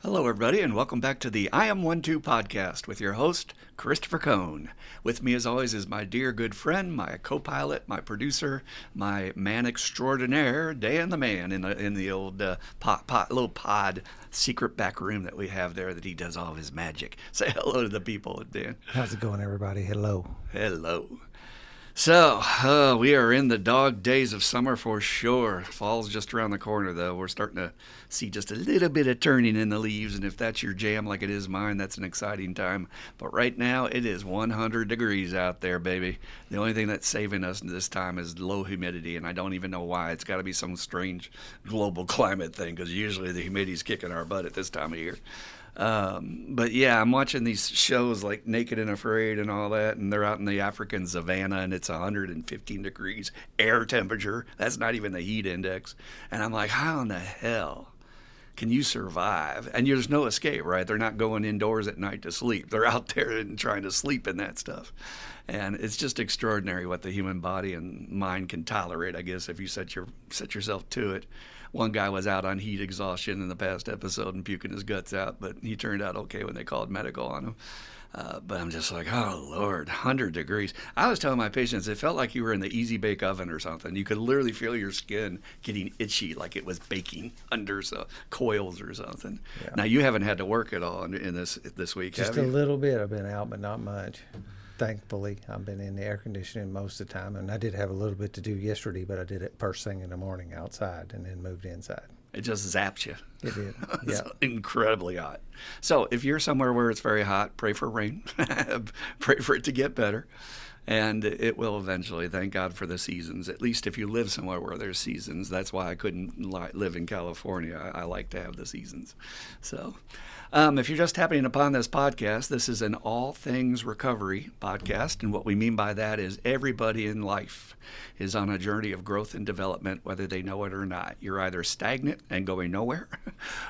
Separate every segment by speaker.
Speaker 1: Hello, everybody, and welcome back to the I Am 1-2 podcast with your host, Christopher Cohn. With me, as always, is my dear good friend, my co-pilot, my producer, my man extraordinaire, Dan the Man, in the old little pod secret back room that we have there that he does all of his magic. Say hello to the people, Dan.
Speaker 2: How's it going, everybody? Hello.
Speaker 1: Hello. So, we are in the dog days of summer for sure. Fall's just around the corner, though. We're starting to see just a little bit of turning in the leaves, and if that's your jam like it is mine, that's an exciting time. But right now, it is 100 degrees out there, baby. The only thing that's saving us this time is low humidity, and I don't even know why. It's got to be some strange global climate thing, because usually the humidity's kicking our butt at this time of year. But yeah, I'm watching these shows like Naked and Afraid and all that, and they're out in the African savannah, and it's 115 degrees air temperature. That's not even the heat index. And I'm like, how in the hell can you survive? And there's no escape, right? They're not going indoors at night to sleep. They're out there and trying to sleep in that stuff. And it's just extraordinary what the human body and mind can tolerate, I guess, if you set yourself to it. One guy was out on heat exhaustion in the past episode and puking his guts out, but he turned out okay when they called medical on him. But I'm just like, oh, Lord, 100 degrees. I was telling my patients it felt like you were in the Easy Bake Oven or something. You could literally feel your skin getting itchy like it was baking under coils or something. Yeah. Now, you haven't had to work at all in this week,
Speaker 2: Just
Speaker 1: have you?
Speaker 2: a little bit. I've been out, but not much. Thankfully, I've been in the air conditioning most of the time, and I did have a little bit to do yesterday, but I did it first thing in the morning outside and then moved inside.
Speaker 1: It just zaps you.
Speaker 2: It did.
Speaker 1: It's incredibly hot. So if you're somewhere where it's very hot, pray for rain. Pray for it to get better. And it will eventually. Thank God for the seasons. At least if you live somewhere where there's seasons. That's why I couldn't live in California. I like to have the seasons. So if you're just happening upon this podcast, this is an all things recovery podcast. And what we mean by that is everybody in life is on a journey of growth and development, whether they know it or not. You're either stagnant and going nowhere,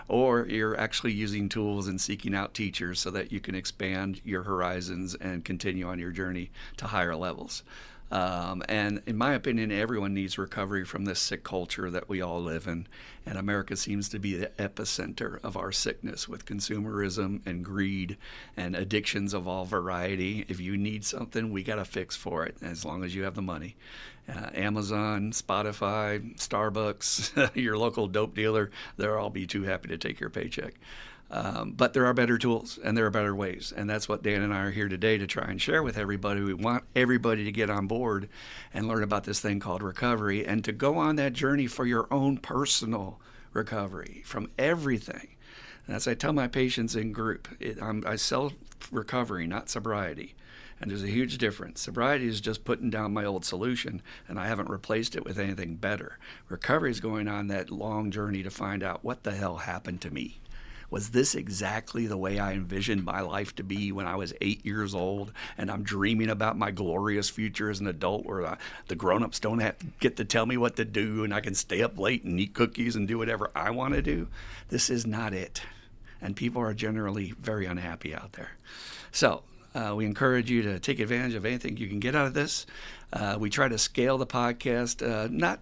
Speaker 1: or you're actually using tools and seeking out teachers so that you can expand your horizons and continue on your journey to higher levels. And in my opinion, everyone needs recovery from this sick culture that we all live in. And America seems to be the epicenter of our sickness with consumerism and greed and addictions of all variety. If you need something, we got a fix for it, as long as you have the money. Amazon, Spotify, Starbucks, your local dope dealer, they'll all be too happy to take your paycheck. But there are better tools and there are better ways. And that's what Dan and I are here today to try and share with everybody. We want everybody to get on board and learn about this thing called recovery and to go on that journey for your own personal recovery from everything. And as I tell my patients in group, I sell recovery, not sobriety. And there's a huge difference. Sobriety is just putting down my old solution, and I haven't replaced it with anything better. Recovery is going on that long journey to find out what the hell happened to me. Was this exactly the way I envisioned my life to be when I was 8 years old and I'm dreaming about my glorious future as an adult where the grown-ups don't have to get to tell me what to do and I can stay up late and eat cookies and do whatever I want to do? This is not it. And people are generally very unhappy out there. So we encourage you to take advantage of anything you can get out of this. We try to scale the podcast, not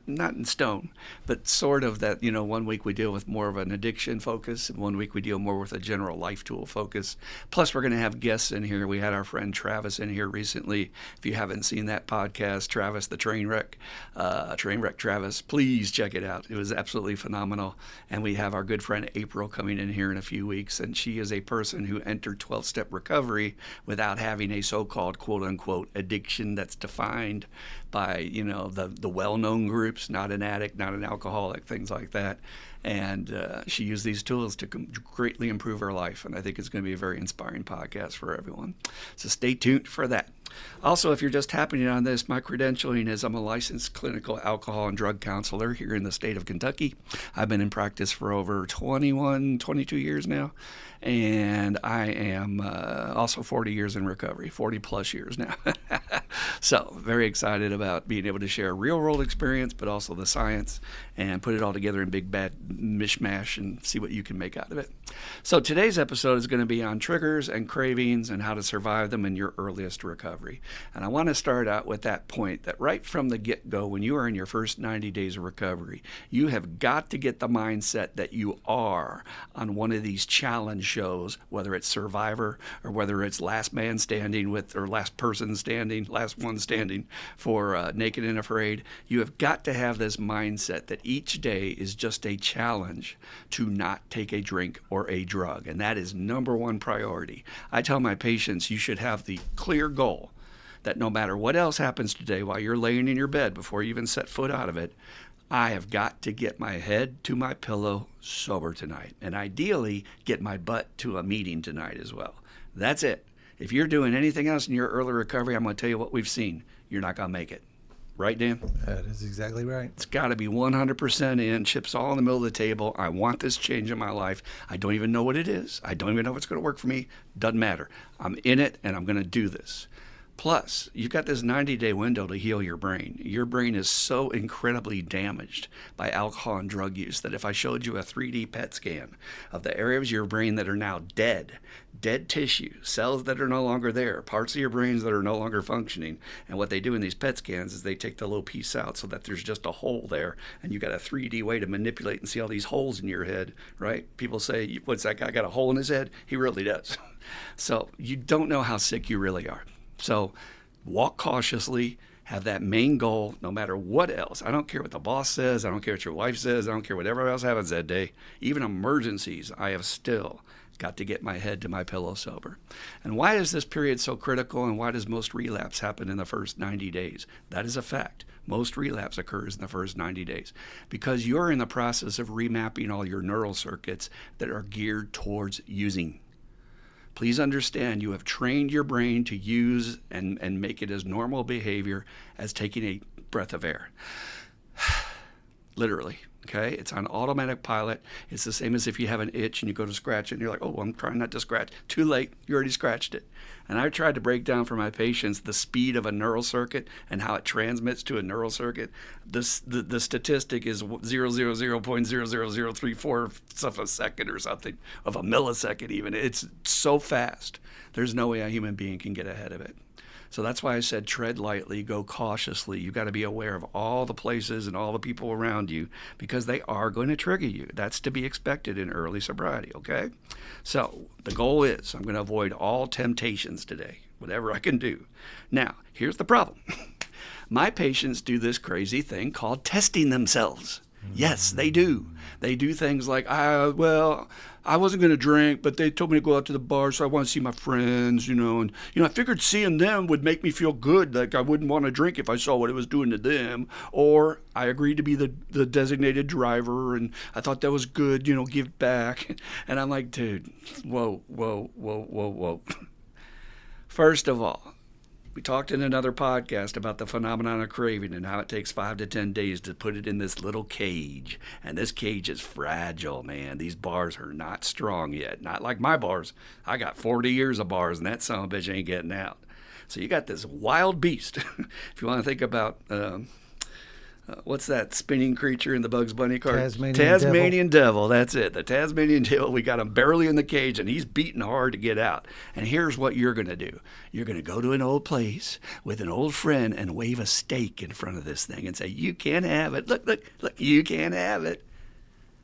Speaker 1: in stone, but sort of that, 1 week we deal with more of an addiction focus, and 1 week we deal more with a general life tool focus. Plus, we're going to have guests in here. We had our friend Travis in here recently. If you haven't seen that podcast, Travis the Trainwreck Travis, please check it out. It was absolutely phenomenal. And we have our good friend April coming in here in a few weeks, and she is a person who entered 12-step recovery without having a so-called quote-unquote addiction that's defined by, the well-known groups, not an addict, not an alcoholic, things like that. And she used these tools to greatly improve her life. And I think it's going to be a very inspiring podcast for everyone. So stay tuned for that. Also, if you're just happening on this, my credentialing is I'm a licensed clinical alcohol and drug counselor here in the state of Kentucky. I've been in practice for over 22 years now. And I am also 40 years in recovery, 40 plus years now. So very excited about being able to share real world experience, but also the science, and put it all together in big bad mishmash and see what you can make out of it. So today's episode is going to be on triggers and cravings and how to survive them in your earliest recovery. And I want to start out with that point that right from the get-go, when you are in your first 90 days of recovery, you have got to get the mindset that you are on one of these challenge shows, whether it's Survivor or whether it's Last Man Standing with, or Last Person Standing, Last One Standing for Naked and Afraid. You have got to have this mindset that each day is just a challenge to not take a drink or a drug, and that is number one priority. I tell my patients you should have the clear goal that no matter what else happens today while you're laying in your bed before you even set foot out of it, I have got to get my head to my pillow sober tonight, and ideally get my butt to a meeting tonight as well. That's it. If you're doing anything else in your early recovery, I'm going to tell you what we've seen. You're not going to make it. Right, Dan?
Speaker 2: That is exactly right.
Speaker 1: It's got to be 100% in, chips all in the middle of the table. I want this change in my life. I don't even know what it is. I don't even know if it's going to work for me. Doesn't matter. I'm in it, and I'm going to do this. Plus, you've got this 90-day window to heal your brain. Your brain is so incredibly damaged by alcohol and drug use that if I showed you a 3D PET scan of the areas of your brain that are now dead tissue, cells that are no longer there, parts of your brains that are no longer functioning, and what they do in these PET scans is they take the little piece out so that there's just a hole there, and you got a 3D way to manipulate and see all these holes in your head, right? People say, what's that guy got a hole in his head? He really does. So you don't know how sick you really are. So walk cautiously, have that main goal no matter what else. I don't care what the boss says. I don't care what your wife says. I don't care whatever else happens that day. Even emergencies, I have still got to get my head to my pillow sober. And why is this period so critical, and why does most relapse happen in the first 90 days? That is a fact. Most relapse occurs in the first 90 days because you're in the process of remapping all your neural circuits that are geared towards using. Please understand you have trained your brain to use and make it as normal behavior as taking a breath of air. Literally, okay? It's on automatic pilot. It's the same as if you have an itch and you go to scratch it and you're like, oh, I'm trying not to scratch. Too late, you already scratched it. And I've tried to break down for my patients the speed of a neural circuit and how it transmits to a neural circuit. The statistic is 0.00034 of a second or something, of a millisecond even. It's so fast. There's no way a human being can get ahead of it. So that's why I said tread lightly, go cautiously. You've got to be aware of all the places and all the people around you because they are going to trigger you. That's to be expected in early sobriety, okay? So the goal is I'm going to avoid all temptations today, whatever I can do. Now, here's the problem. My patients do this crazy thing called testing themselves. Yes, they do. They do things like, I wasn't going to drink, but they told me to go out to the bar, so I want to see my friends, and I figured seeing them would make me feel good, like I wouldn't want to drink if I saw what it was doing to them, or I agreed to be the designated driver, and I thought that was good, give back. And I'm like, dude, whoa. First of all, we talked in another podcast about the phenomenon of craving and how it takes 5 to 10 days to put it in this little cage. And this cage is fragile, man. These bars are not strong yet. Not like my bars. I got 40 years of bars, and that son of a bitch ain't getting out. So you got this wild beast. If you want to think about what's that spinning creature in the Bugs Bunny card? Tasmanian devil. That's it. The Tasmanian devil. We got him barely in the cage, and he's beating hard to get out. And here's what you're going to do. You're going to go to an old place with an old friend and wave a stake in front of this thing and say, you can't have it. Look, you can't have it.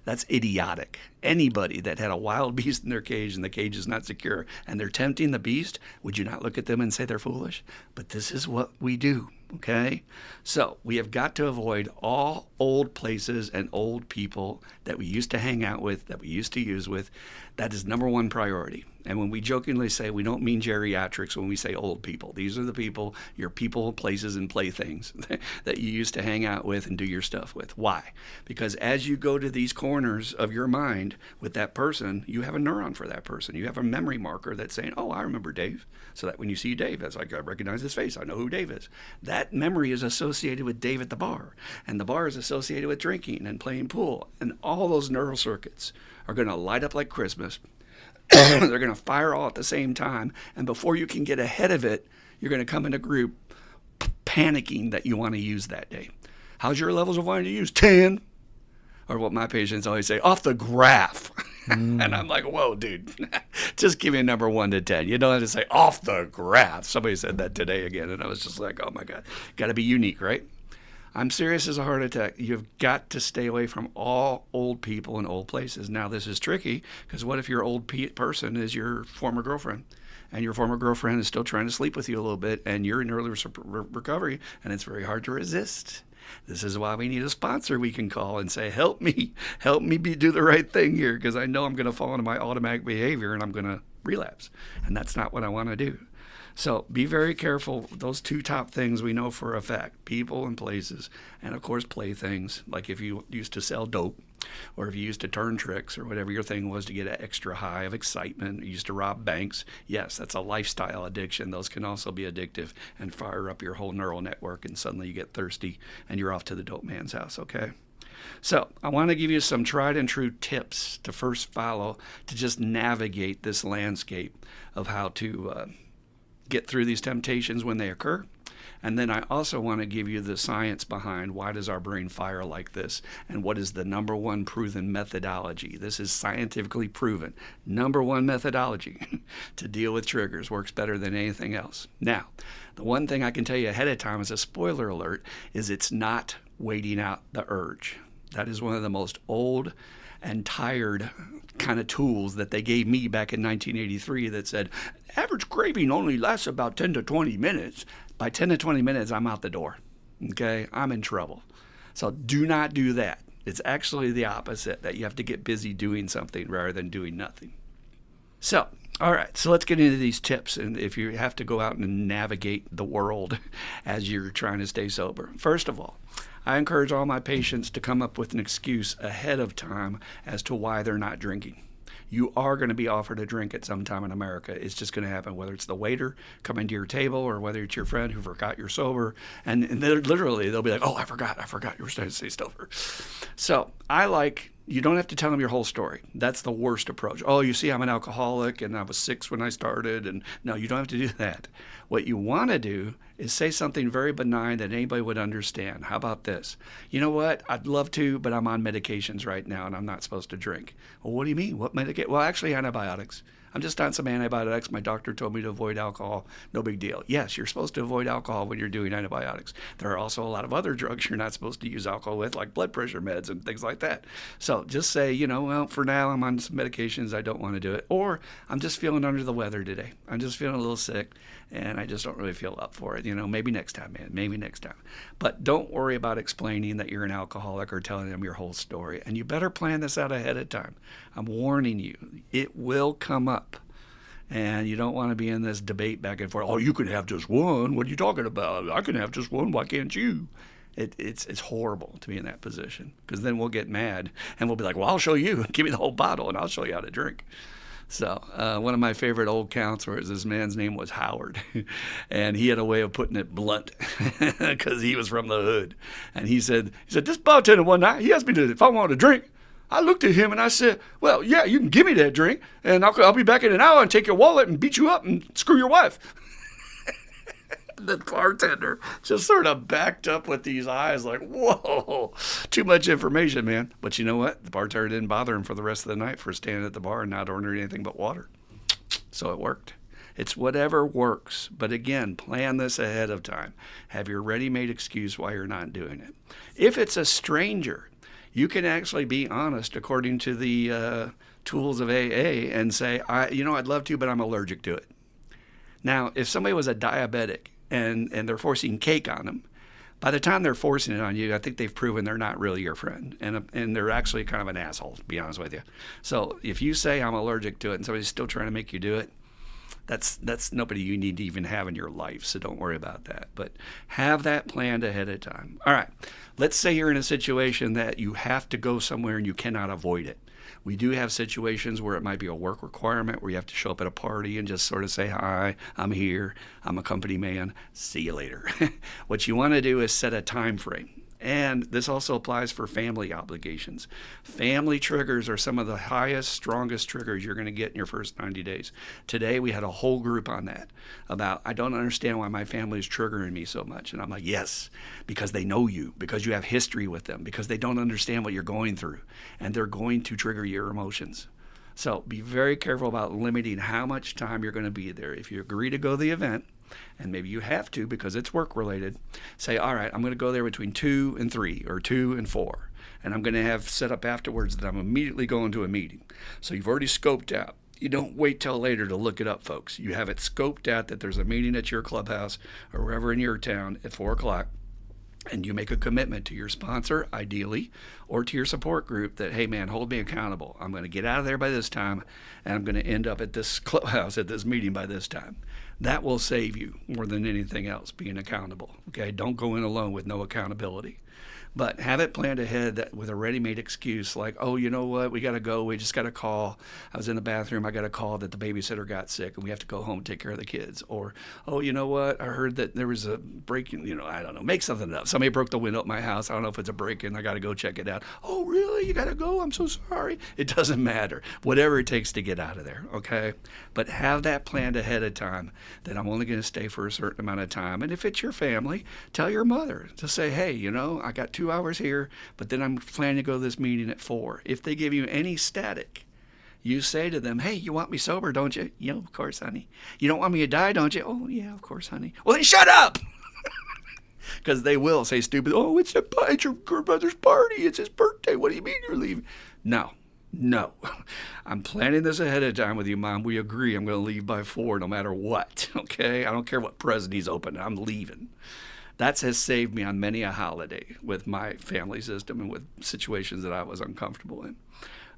Speaker 1: That's idiotic. Anybody that had a wild beast in their cage and the cage is not secure and they're tempting the beast, would you not look at them and say they're foolish? But this is what we do, okay? So we have got to avoid all old places and old people that we used to hang out with, that we used to use with. That is number one priority. And when we jokingly say we don't mean geriatrics when we say old people, these are the people, your people, places, and playthings that you used to hang out with and do your stuff with. Why? Because as you go to these corners of your mind with that person, you have a neuron for that person. You have a memory marker that's saying, oh, I remember Dave. So that when you see Dave, it's like, I recognize his face. I know who Dave is. That memory is associated with Dave at the bar. And the bar is associated with drinking and playing pool. And all those neural circuits are going to light up like Christmas. They're going to fire all at the same time. And before you can get ahead of it, you're going to come in a group panicking that you want to use that day. How's your levels of wanting to use? 10. Or what my patients always say, off the graph. And I'm like, whoa, dude, just give me a number 1 to 10. You don't have to say off the graph. Somebody said that today again, and I was just like, oh my God, got to be unique, right? I'm serious as a heart attack. You've got to stay away from all old people and old places. Now, this is tricky, because what if your old person is your former girlfriend? And your former girlfriend is still trying to sleep with you a little bit, and you're in early recovery, and it's very hard to resist. This is why we need a sponsor we can call and say, help me do the right thing here, because I know I'm going to fall into my automatic behavior and I'm going to relapse. And that's not what I want to do. So be very careful. Those 2 top things we know for a fact, people and places, and of course playthings, like if you used to sell dope, or if you used to turn tricks, or whatever your thing was to get an extra high of excitement. You used to rob banks. Yes, that's a lifestyle addiction. Those can also be addictive and fire up your whole neural network, and suddenly you get thirsty and you're off to the dope man's house, okay? So I want to give you some tried and true tips to first follow to just navigate this landscape of how to get through these temptations when they occur. And then I also want to give you the science behind why does our brain fire like this, and what is the number 1 proven methodology. This is scientifically proven. Number 1 methodology to deal with triggers, works better than anything else. Now, the one thing I can tell you ahead of time as a spoiler alert is it's not waiting out the urge. That is one of the most old and tired kind of tools that they gave me back in 1983 that said, average craving only lasts about 10 to 20 minutes. By 10 to 20 minutes, I'm out the door. Okay? I'm in trouble. So do not do that. It's actually the opposite, that you have to get busy doing something rather than doing nothing. So, all right, so let's get into these tips, and if you have to go out and navigate the world as you're trying to stay sober. First of all, I encourage all my patients to come up with an excuse ahead of time as to why they're not drinking. You are going to be offered a drink at some time in America. It's just going to happen, whether it's the waiter coming to your table or whether it's your friend who forgot you're sober. And literally, they'll be like, oh, I forgot you were starting to stay sober. So you don't have to tell them your whole story. That's the worst approach. Oh, you see, I'm an alcoholic and I was 6 when I started. And no, you don't have to do that. What you want to do is say something very benign that anybody would understand. How about this? You know what? I'd love to, but I'm on medications right now and I'm not supposed to drink. Well, what do you mean? What medication? Well, actually, antibiotics. I'm just on some antibiotics. My doctor told me to avoid alcohol. No big deal. Yes, you're supposed to avoid alcohol when you're doing antibiotics. There are also a lot of other drugs you're not supposed to use alcohol with, like blood pressure meds and things like that. So just say, well, for now I'm on some medications. I don't want to do it. Or I'm just feeling under the weather today. I'm just feeling a little sick and I just don't really feel up for it. Maybe next time, man. Maybe next time. But don't worry about explaining that you're an alcoholic or telling them your whole story. And you better plan this out ahead of time. I'm warning you. It will come up. And you don't want to be in this debate back and forth. Oh, you can have just one. What are you talking about? I can have just one. Why can't you? It's horrible to be in that position, because then we'll get mad and we'll be like, well, I'll show you. Give me the whole bottle and I'll show you how to drink. So one of my favorite old counts was this man's name was Howard, and he had a way of putting it blunt because he was from the hood. And he said, this bartender one night, he asked me if I wanted a drink. I looked at him and I said, well, yeah, you can give me that drink, and I'll be back in an hour and take your wallet and beat you up and screw your wife. The bartender just sort of backed up with these eyes like, whoa, too much information, man. But you know what? The bartender didn't bother him for the rest of the night for standing at the bar and not ordering anything but water. So it worked. It's whatever works. But again, plan this ahead of time. Have your ready-made excuse why you're not doing it. If it's a stranger, you can actually be honest according to the tools of AA and say, I'd love to, but I'm allergic to it. Now, if somebody was a diabetic and they're forcing cake on them, by the time they're forcing it on you, I think they've proven they're not really your friend. And they're actually kind of an asshole, to be honest with you. So if you say I'm allergic to it and somebody's still trying to make you do it, that's nobody you need to even have in your life, so don't worry about that. But have that planned ahead of time. All right, let's say you're in a situation that you have to go somewhere and you cannot avoid it. We do have situations where it might be a work requirement where you have to show up at a party and just sort of say, hi, I'm here, I'm a company man, see you later. What you want to do is set a time frame. And this also applies for family obligations. Family triggers are some of the highest, strongest triggers you're going to get in your first 90 days. Today, we had a whole group on that about, I don't understand why my family is triggering me so much. And I'm like, yes, because they know you, because you have history with them, because they don't understand what you're going through, and they're going to trigger your emotions. So be very careful about limiting how much time you're going to be there. If you agree to go to the event, and maybe you have to because it's work related, say, all right, I'm going to go there between 2 and 3 or 2 and 4. And I'm going to have set up afterwards that I'm immediately going to a meeting. So you've already scoped out. You don't wait till later to look it up, folks. You have it scoped out that there's a meeting at your clubhouse or wherever in your town at 4 o'clock. And you make a commitment to your sponsor, ideally, or to your support group that, hey, man, hold me accountable. I'm going to get out of there by this time, and I'm going to end up at this clubhouse at this meeting by this time. That will save you more than anything else, being accountable. Okay, don't go in alone with no accountability. But have it planned ahead that with a ready-made excuse like, oh, you know what, we got to go. We just got a call. I was in the bathroom. I got a call that the babysitter got sick and we have to go home and take care of the kids. Or, oh, you know what, I heard that there was a break-in, I don't know, make something up. Somebody broke the window at my house. I don't know if it's a break-in. I got to go check it out. Oh, really? You got to go? I'm so sorry. It doesn't matter. Whatever it takes to get out of there, okay? But have that planned ahead of time that I'm only going to stay for a certain amount of time. And if it's your family, tell your mother to say, hey, I got 2 hours here, but then I'm planning to go to this meeting at 4. If they give you any static, you say to them, hey, you want me sober, don't you? Yeah, of course, honey. You don't want me to die, don't you? Oh, yeah, of course, honey. Well, then shut up! Because they will say stupid, oh, it's your brother's party. It's his birthday. What do you mean you're leaving? No. I'm planning this ahead of time with you, Mom. We agree I'm going to leave by 4 no matter what, okay? I don't care what present he's opening. I'm leaving. That has saved me on many a holiday with my family system and with situations that I was uncomfortable in.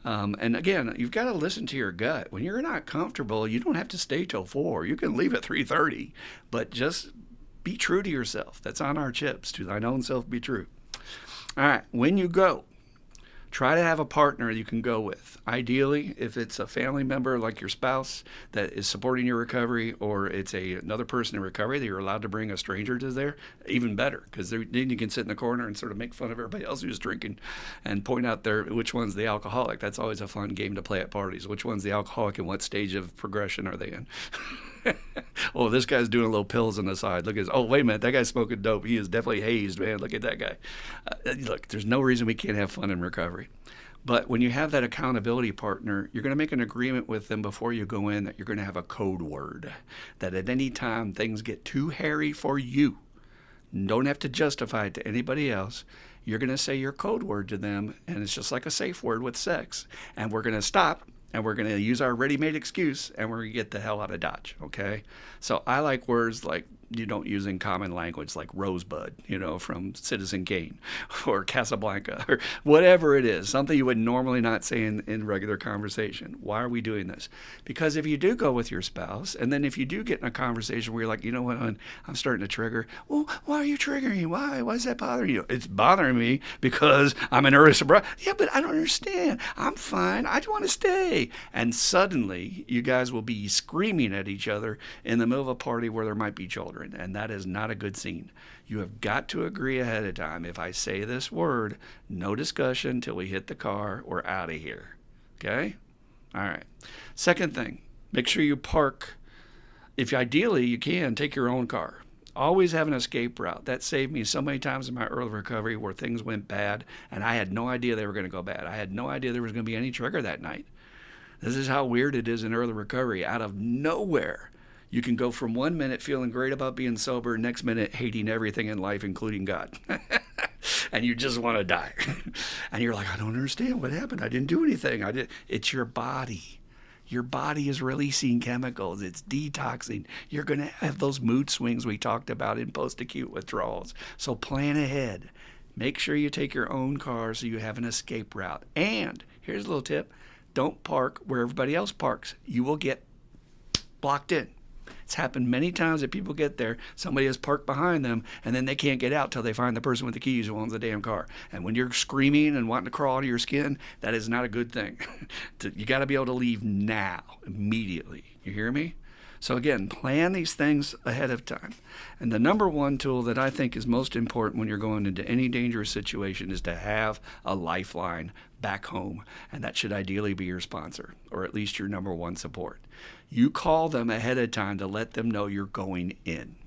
Speaker 1: And again, you've got to listen to your gut. When you're not comfortable, you don't have to stay till 4. You can leave at 3:30, but just be true to yourself. That's on our chips. To thine own self be true. All right, when you go, try to have a partner you can go with. Ideally, if it's a family member like your spouse that is supporting your recovery, or it's another person in recovery that you're allowed to bring a stranger to there, even better, because then you can sit in the corner and sort of make fun of everybody else who's drinking and point out which one's the alcoholic. That's always a fun game to play at parties. Which one's the alcoholic and what stage of progression are they in? Oh, this guy's doing a little pills on the side. Look at oh, wait a minute, that guy's smoking dope. He is definitely hazed, man. Look at that guy. Look, there's no reason we can't have fun in recovery. But when you have that accountability partner, you're going to make an agreement with them before you go in that you're going to have a code word. That at any time things get too hairy for you, don't have to justify it to anybody else. You're going to say your code word to them, and it's just like a safe word with sex. And we're going to stop, and we're going to use our ready-made excuse, and we're going to get the hell out of Dodge, okay? So I like words like you don't use in common language, like Rosebud, from Citizen Kane, or Casablanca, or whatever it is, something you would normally not say in regular conversation. Why are we doing this? Because if you do go with your spouse, and then if you do get in a conversation where you're like, you know what, hon, I'm starting to trigger. Well, why are you triggering me? Why? Why is that bothering you? It's bothering me because I'm in early sobriety. Yeah, but I don't understand. I'm fine. I just want to stay. And suddenly, you guys will be screaming at each other in the middle of a party where there might be children. And that is not a good scene. You have got to agree ahead of time. If I say this word, no discussion till we hit the car. We're out of here. Okay? All right. Second thing, make sure you park. If ideally you can, take your own car. Always have an escape route. That saved me so many times in my early recovery where things went bad, and I had no idea they were going to go bad. I had no idea there was going to be any trigger that night. This is how weird it is in early recovery. Out of nowhere, you can go from 1 minute feeling great about being sober, next minute hating everything in life, including God. And you just want to die. And you're like, I don't understand what happened. I didn't do anything. It's your body. Your body is releasing chemicals. It's detoxing. You're going to have those mood swings we talked about in post-acute withdrawals. So plan ahead. Make sure you take your own car so you have an escape route. And here's a little tip. Don't park where everybody else parks. You will get blocked in. It's happened many times that people get there, somebody has parked behind them, and then they can't get out till they find the person with the keys who owns the damn car. And when you're screaming and wanting to crawl out of your skin, that is not a good thing. You got to be able to leave now, immediately. You hear me? So again, plan these things ahead of time. And the number one tool that I think is most important when you're going into any dangerous situation is to have a lifeline back home. And that should ideally be your sponsor, or at least your number one support. You call them ahead of time to let them know you're going in.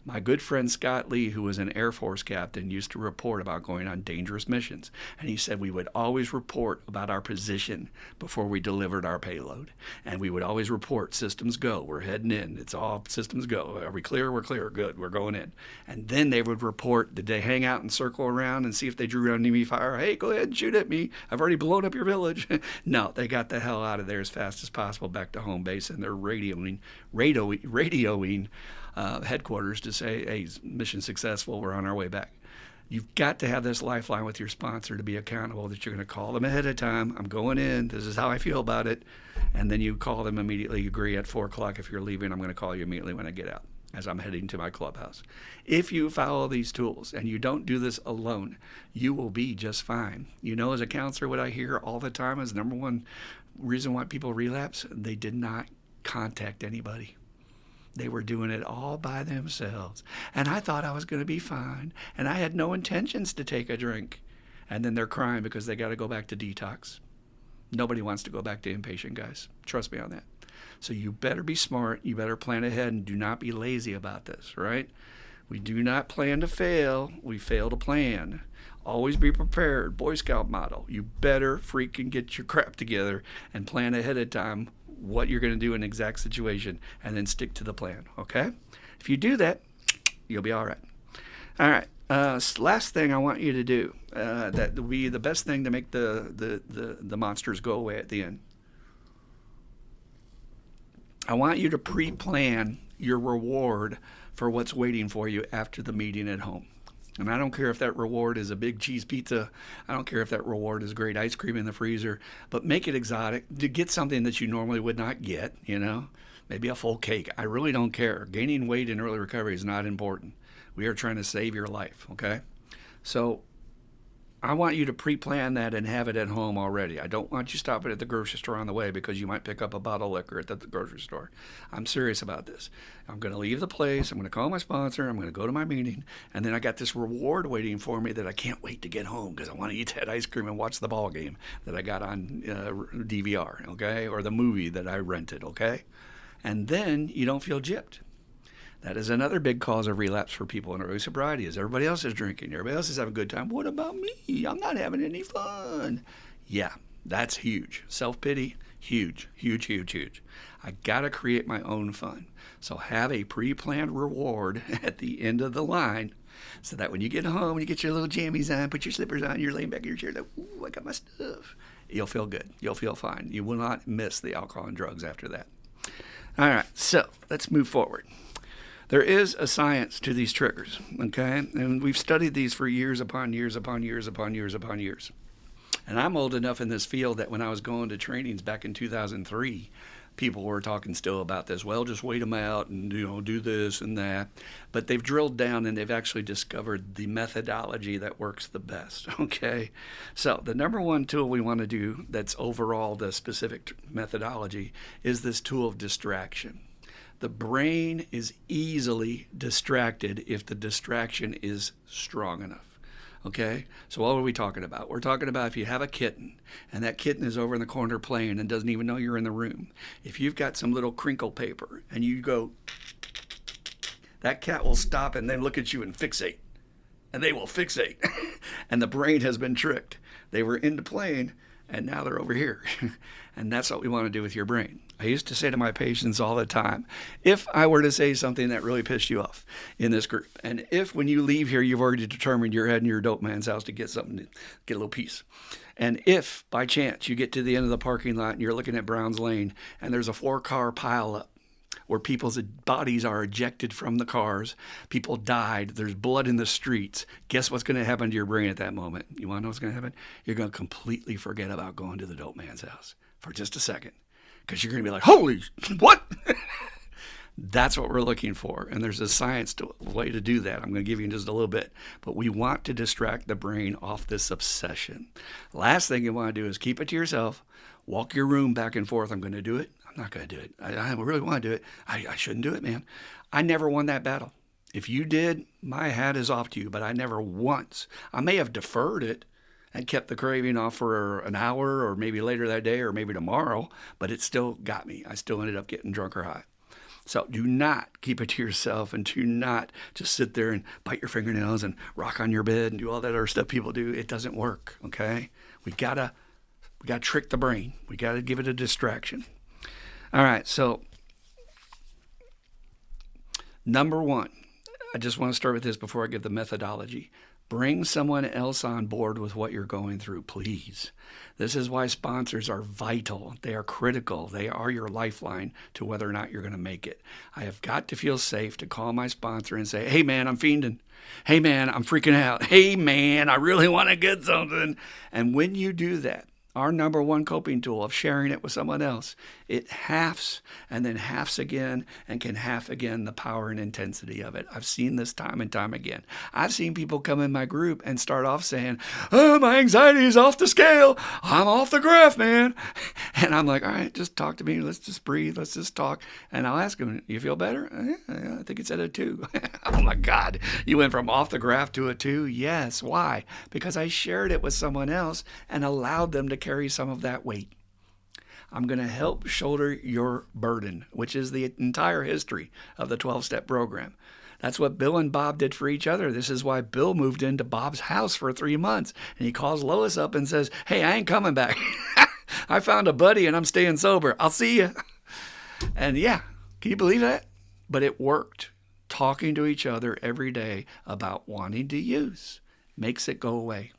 Speaker 1: My good friend Scott Lee, who was an Air Force captain, used to report about going on dangerous missions. And he said we would always report about our position before we delivered our payload. And we would always report, systems go, we're heading in. It's all systems go. Are we clear? We're clear. Good, we're going in. And then they would report, did they hang out and circle around and see if they drew enemy fire? Hey, go ahead and shoot at me. I've already blown up your village. No, they got the hell out of there as fast as possible back to home base, and they're radioing headquarters to say, hey, mission successful, we're on our way back. You've got to have this lifeline with your sponsor to be accountable, that you're going to call them ahead of time. I'm going in. This is how I feel about it. And then you call them immediately. You agree at 4 o'clock if you're leaving. I'm going to call you immediately when I get out as I'm heading to my clubhouse. If you follow these tools and you don't do this alone, you will be just fine. You know, as a counselor, what I hear all the time is number one reason why people relapse, they did not contact anybody. They were doing it all by themselves. And I thought I was going to be fine. And I had no intentions to take a drink. And then they're crying because they got to go back to detox. Nobody wants to go back to inpatient, guys. Trust me on that. So you better be smart. You better plan ahead and do not be lazy about this, right? We do not plan to fail. We fail to plan. Always be prepared. Boy Scout motto. You better freaking get your crap together and plan ahead of time what you're going to do in an exact situation, and then stick to the plan, okay? If you do that, you'll be all right. All right, last thing I want you to do, that will be the best thing to make the monsters go away at the end. I want you to pre-plan your reward for what's waiting for you after the meeting at home. And I don't care if that reward is a big cheese pizza. I don't care if that reward is great ice cream in the freezer. But make it exotic. To get something that you normally would not get, you know. Maybe a full cake. I really don't care. Gaining weight in early recovery is not important. We are trying to save your life, okay? So I want you to pre-plan that and have it at home already. I don't want you stopping at the grocery store on the way because you might pick up a bottle of liquor at the grocery store. I'm serious about this. I'm going to leave the place. I'm going to call my sponsor. I'm going to go to my meeting. And then I got this reward waiting for me that I can't wait to get home because I want to eat that ice cream and watch the ball game that I got on DVR, okay? Or the movie that I rented, okay? And then you don't feel gypped. That is another big cause of relapse for people in early sobriety, is everybody else is drinking. Everybody else is having a good time. What about me? I'm not having any fun. Yeah, that's huge. Self-pity, huge, huge, huge, huge. I got to create my own fun. So have a pre-planned reward at the end of the line so that when you get home and you get your little jammies on, put your slippers on, you're laying back in your chair, like, ooh, I got my stuff. You'll feel good. You'll feel fine. You will not miss the alcohol and drugs after that. All right, so let's move forward. There is a science to these triggers, okay? And we've studied these for years upon years upon years upon years upon years. And I'm old enough in this field that when I was going to trainings back in 2003, people were talking still about this. Well, just wait them out and, you know, do this and that. But they've drilled down and they've actually discovered the methodology that works the best, okay? So the number one tool we want to do that's overall the specific methodology is this tool of distraction. The brain is easily distracted if the distraction is strong enough, okay? So what are we talking about? We're talking about if you have a kitten and that kitten is over in the corner playing and doesn't even know you're in the room. If you've got some little crinkle paper and you go, that cat will stop and then look at you and fixate. And they will fixate. And the brain has been tricked. They were into playing and now they're over here. And that's what we want to do with your brain. I used to say to my patients all the time, if I were to say something that really pissed you off in this group, and if when you leave here you've already determined you're heading to your dope man's house to get something, to get a little peace, and if by chance you get to the end of the parking lot and you're looking at Browns Lane and there's a 4-car pileup where people's bodies are ejected from the cars, people died, there's blood in the streets, guess what's going to happen to your brain at that moment? You want to know what's going to happen? You're going to completely forget about going to the dope man's house for just a second. Because you're going to be like, holy, what? That's what we're looking for. And there's a way to do that. I'm going to give you in just a little bit. But we want to distract the brain off this obsession. Last thing you want to do is keep it to yourself. Walk your room back and forth. I'm going to do it. I'm not going to do it. I really want to do it. I shouldn't do it, man. I never won that battle. If you did, my hat is off to you. But I never once. I may have deferred it and kept the craving off for an hour or maybe later that day or maybe tomorrow. But it still got me. I still ended up getting drunk or high. So do not keep it to yourself, and do not just sit there and bite your fingernails and rock on your bed and do all that other stuff people do. It doesn't work, okay? We gotta trick the brain. We gotta give it a distraction. All right, so number one, I just want to start with this before I give the methodology. Bring someone else on board with what you're going through, please. This is why sponsors are vital. They are critical. They are your lifeline to whether or not you're going to make it. I have got to feel safe to call my sponsor and say, hey, man, I'm fiending. Hey, man, I'm freaking out. Hey, man, I really want to get something. And when you do that, our number one coping tool of sharing it with someone else, it halves and then halves again and can half again the power and intensity of it. I've seen this time and time again. I've seen people come in my group and start off saying, oh, my anxiety is off the scale. I'm off the graph, man. And I'm like, all right, just talk to me. Let's just breathe. Let's just talk. And I'll ask them, you feel better? Yeah, I think it's at a 2. Oh, my God. You went from off the graph to a 2? Yes. Why? Because I shared it with someone else and allowed them to carry some of that weight. I'm going to help shoulder your burden, which is the entire history of the 12-step program. That's what Bill and Bob did for each other. This is why Bill moved into Bob's house for 3 months. And he calls Lois up and says, hey, I ain't coming back. I found a buddy and I'm staying sober. I'll see you. And yeah, can you believe that? But it worked. Talking to each other every day about wanting to use makes it go away.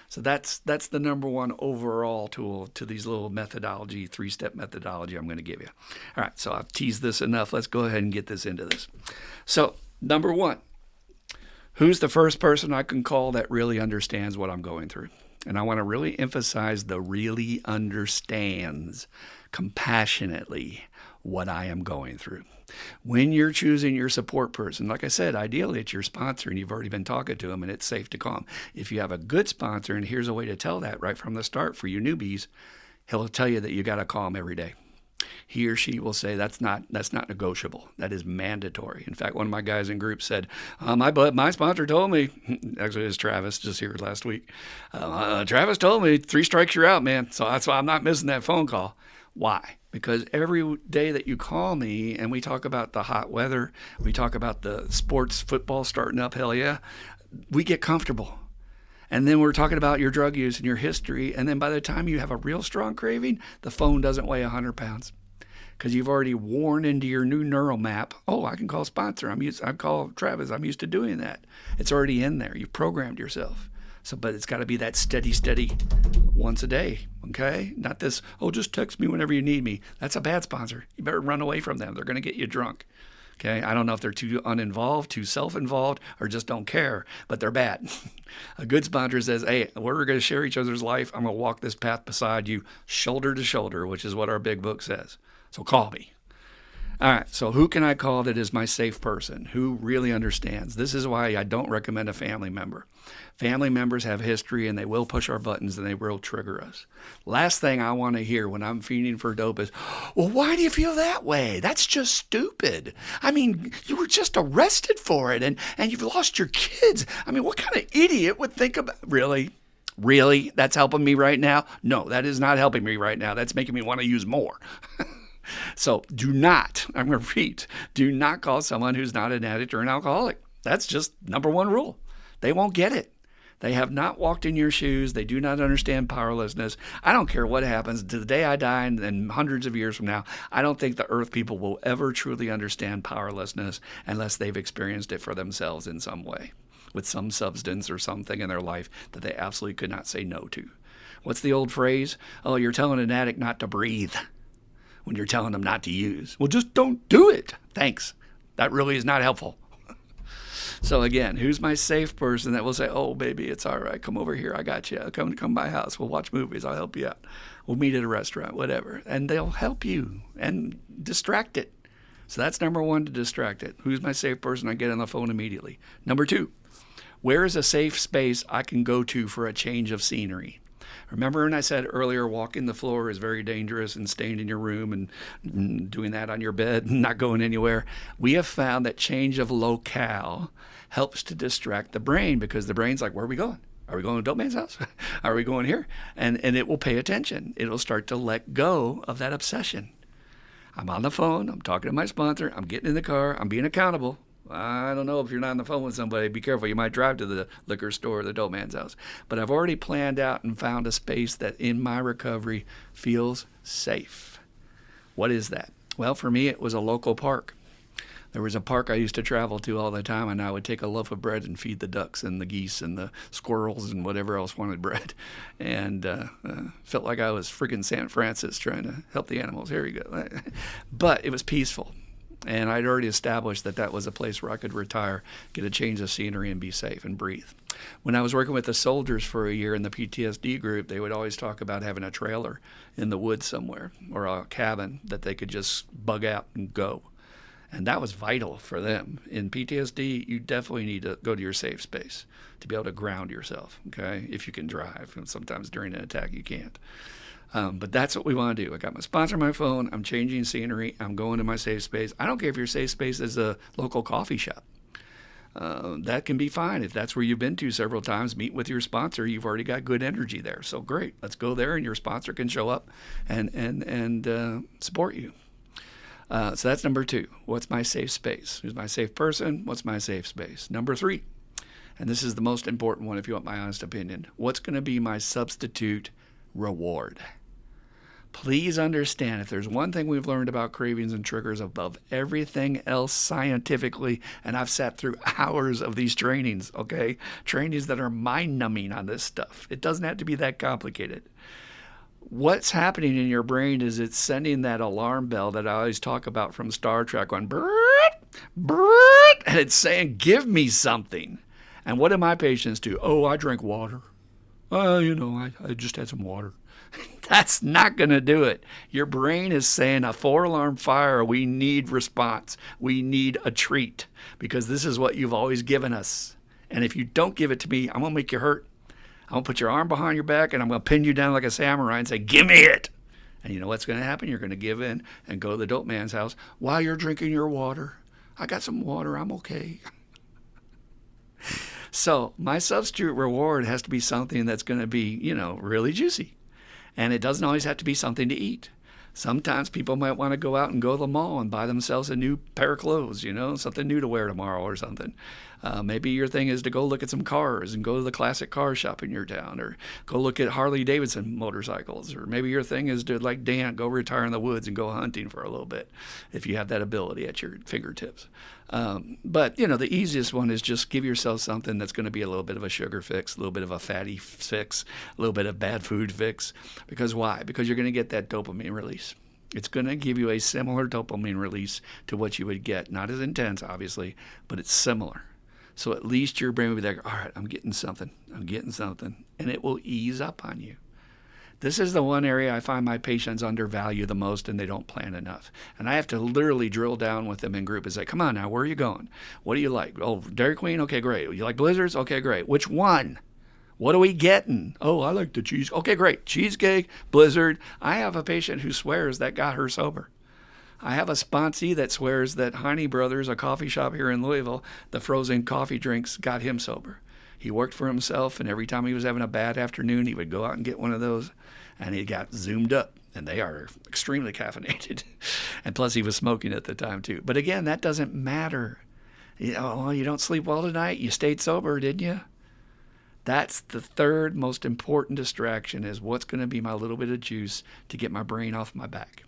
Speaker 1: So that's the number one overall tool to these little methodology, 3-step methodology I'm going to give you. All right, so I've teased this enough. Let's go ahead and get this into this. So number one, who's the first person I can call that really understands what I'm going through? And I want to really emphasize the really understands compassionately what I am going through. When you're choosing your support person, like I said, ideally it's your sponsor and you've already been talking to them and it's safe to call them. If you have a good sponsor, and here's a way to tell that right from the start for you newbies, he'll tell you that you got to call him every day. He or she will say that's not negotiable. That is mandatory. In fact, one of my guys in group said, my sponsor told me, actually it was Travis, just here last week. Travis told me 3 strikes you're out, man. So that's why I'm not missing that phone call. Why? Because every day that you call me and we talk about the hot weather, we talk about the sports, football starting up, hell yeah, we get comfortable. And then we're talking about your drug use and your history. And then by the time you have a real strong craving, the phone doesn't weigh 100 pounds because you've already worn into your new neural map. Oh, I can call a sponsor. I call Travis. I'm used to doing that. It's already in there. You've programmed yourself. So, but it's got to be that steady once a day, okay? Not this, oh, just text me whenever you need me. That's a bad sponsor. You better run away from them. They're going to get you drunk, okay? I don't know if they're too uninvolved, too self-involved, or just don't care, but they're bad. A good sponsor says, hey, we're going to share each other's life. I'm going to walk this path beside you, shoulder to shoulder, which is what our big book says. So call me. All right, so who can I call that is my safe person, who really understands? This is why I don't recommend a family member. Family members have history, and they will push our buttons, and they will trigger us. Last thing I want to hear when I'm feeding for dope is, well, why do you feel that way? That's just stupid. I mean, you were just arrested for it, and you've lost your kids. I mean, what kind of idiot would think about, really? Really? That's helping me right now? No, that is not helping me right now. That's making me want to use more. So do not, I'm going to repeat, do not call someone who's not an addict or an alcoholic. That's just number one rule. They won't get it. They have not walked in your shoes. They do not understand powerlessness. I don't care what happens. To the day I die and hundreds of years from now, I don't think the earth people will ever truly understand powerlessness unless they've experienced it for themselves in some way, with some substance or something in their life that they absolutely could not say no to. What's the old phrase? Oh, you're telling an addict not to breathe when you're telling them not to use. Well, just don't do it. Thanks. That really is not helpful. So again, who's my safe person that will say, oh, baby, it's all right. Come over here. I got you. Come to my house. We'll watch movies. I'll help you out. We'll meet at a restaurant, whatever. And they'll help you and distract it. So that's number one, to distract it. Who's my safe person? I get on the phone immediately. Number two, where is a safe space I can go to for a change of scenery? Remember when I said earlier, walking the floor is very dangerous and staying in your room and doing that on your bed and not going anywhere? We have found that change of locale helps to distract the brain, because the brain's like, where are we going? Are we going to Dope Man's house? Are we going here? And it will pay attention. It'll start to let go of that obsession. I'm on the phone. I'm talking to my sponsor. I'm getting in the car. I'm being accountable. I don't know if you're not on the phone with somebody. Be careful. You might drive to the liquor store or the Dope Man's house. But I've already planned out and found a space that in my recovery feels safe. What is that? Well, for me, it was a local park. There was a park I used to travel to all the time, and I would take a loaf of bread and feed the ducks and the geese and the squirrels and whatever else wanted bread. And felt like I was freaking St. Francis trying to help the animals. Here you go. But it was peaceful. And I'd already established that that was a place where I could retire, get a change of scenery, and be safe and breathe. When I was working with the soldiers for a year in the PTSD group, they would always talk about having a trailer in the woods somewhere or a cabin that they could just bug out and go. And that was vital for them. In PTSD, you definitely need to go to your safe space to be able to ground yourself, okay, if you can drive. And sometimes during an attack, you can't. But that's what we want to do. I got my sponsor on my phone. I'm changing scenery. I'm going to my safe space. I don't care if your safe space is a local coffee shop. That can be fine. If that's where you've been to several times, meet with your sponsor. You've already got good energy there. So great. Let's go there, and your sponsor can show up and support you. So that's number two. What's my safe space? Who's my safe person? What's my safe space? Number three, and this is the most important one if you want my honest opinion, what's going to be my substitute reward? Please understand, if there's one thing we've learned about cravings and triggers above everything else scientifically, and I've sat through hours of these trainings, okay? Trainings that are mind-numbing on this stuff. It doesn't have to be that complicated. What's happening in your brain is it's sending that alarm bell that I always talk about from Star Trek, going brrrt, brrrt, and it's saying, give me something. And what do my patients do? Oh, I drink water. I just had some water. That's not going to do it. Your brain is saying a 4-alarm fire. We need response. We need a treat, because this is what you've always given us. And if you don't give it to me, I'm going to make you hurt. I'm going to put your arm behind your back, and I'm going to pin you down like a samurai and say, give me it. And you know what's going to happen? You're going to give in and go to the Dope Man's house while you're drinking your water. I got some water. I'm okay. So my substitute reward has to be something that's going to be, really juicy. And it doesn't always have to be something to eat. Sometimes people might want to go out and go to the mall and buy themselves a new pair of clothes, something new to wear tomorrow or something. Maybe your thing is to go look at some cars and go to the classic car shop in your town, or go look at Harley Davidson motorcycles. Or maybe your thing is to, like Dan, go retire in the woods and go hunting for a little bit if you have that ability at your fingertips. But the easiest one is just give yourself something that's going to be a little bit of a sugar fix, a little bit of a fatty fix, a little bit of bad food fix. Because why? Because you're going to get that dopamine release. It's going to give you a similar dopamine release to what you would get. Not as intense, obviously, but it's similar. So at least your brain will be like, all right, I'm getting something. And it will ease up on you. This is the one area I find my patients undervalue the most, and they don't plan enough. And I have to literally drill down with them in group and say, come on now, where are you going? What do you like? Oh, Dairy Queen? Okay, great. You like Blizzards? Okay, great. Which one? What are we getting? Oh, I like the cheese. Okay, great. Cheesecake, Blizzard. I have a patient who swears that got her sober. I have a sponsee that swears that Heine Brothers, a coffee shop here in Louisville, the frozen coffee drinks got him sober. He worked for himself, and every time he was having a bad afternoon, he would go out and get one of those, and he got zoomed up, and they are extremely caffeinated. And plus, he was smoking at the time, too. But again, that doesn't matter. You don't sleep well tonight? You stayed sober, didn't you? That's the third most important distraction, is what's going to be my little bit of juice to get my brain off my back.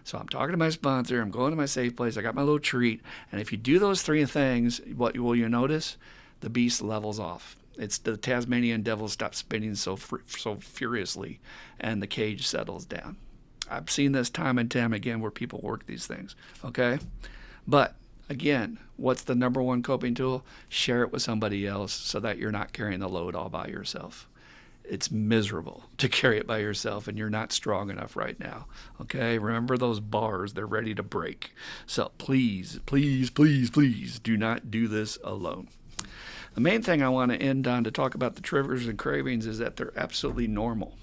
Speaker 1: So I'm talking to my sponsor. I'm going to my safe place. I got my little treat. And if you do those three things, what will you notice? The beast levels off. It's the Tasmanian devil stops spinning so furiously, and the cage settles down. I've seen this time and time again where people work these things, okay? But again, what's the number one coping tool? Share it with somebody else so that you're not carrying the load all by yourself. It's miserable to carry it by yourself, and you're not strong enough right now. Okay? Remember those bars, they're ready to break. So please, please, please, please do not do this alone. The main thing I want to end on to talk about the triggers and cravings is that they're absolutely normal.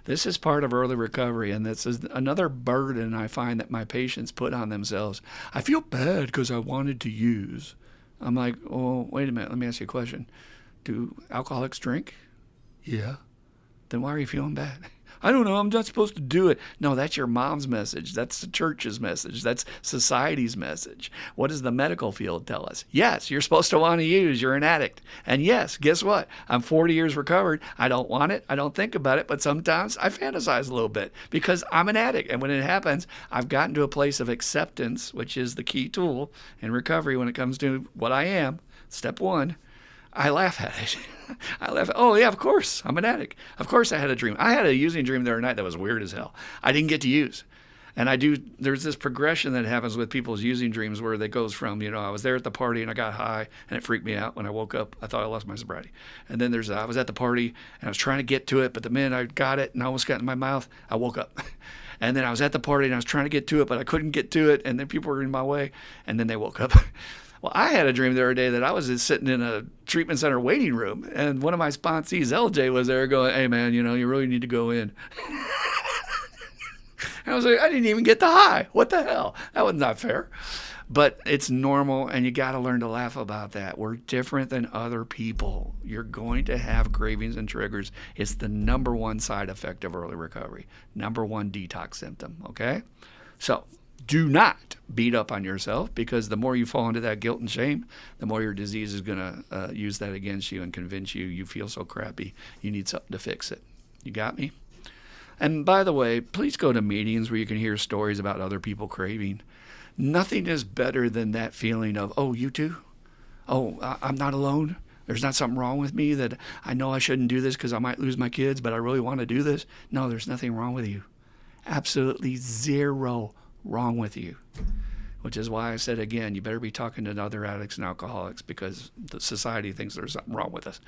Speaker 1: This is part of early recovery, and this is another burden I find that my patients put on themselves. I feel bad because I wanted to use. I'm like, oh, wait a minute, let me ask you a question. Do alcoholics drink? Yeah. Then why are you feeling bad? I don't know, I'm not supposed to do it. No, that's your mom's message. That's the church's message. That's society's message. What does the medical field tell us? Yes, you're supposed to want to use. You're an addict. And yes, guess what? I'm 40 years recovered. I don't want it. I don't think about it. But sometimes I fantasize a little bit because I'm an addict. And when it happens, I've gotten to a place of acceptance, which is the key tool in recovery when it comes to what I am. Step one. I laugh at it. I laugh at, oh yeah, of course, I'm an addict. Of course I had a dream. I had a using dream the other night that was weird as hell. I didn't get to use. And there's this progression that happens with people's using dreams where it goes from, I was there at the party and I got high and it freaked me out. When I woke up, I thought I lost my sobriety. And then I was at the party and I was trying to get to it, but the minute I got it and I almost got it in my mouth, I woke up. And then I was at the party and I was trying to get to it, but I couldn't get to it. And then people were in my way and then they woke up. Well, I had a dream the other day that I was just sitting in a treatment center waiting room, and one of my sponsees, LJ, was there going, hey, man, you really need to go in. And I was like, I didn't even get the high. What the hell? That was not fair. But it's normal, and you got to learn to laugh about that. We're different than other people. You're going to have cravings and triggers. It's the number one side effect of early recovery, number one detox symptom, okay? So do not beat up on yourself, because the more you fall into that guilt and shame, the more your disease is going to use that against you and convince you feel so crappy, you need something to fix it. You got me? And by the way, please go to meetings where you can hear stories about other people craving. Nothing is better than that feeling of, oh, you too? Oh, I'm not alone? There's not something wrong with me that I know I shouldn't do this because I might lose my kids, but I really want to do this? No, there's nothing wrong with you. Absolutely zero wrong with you. Which is why I said again, you better be talking to other addicts and alcoholics, because the society thinks there's something wrong with us.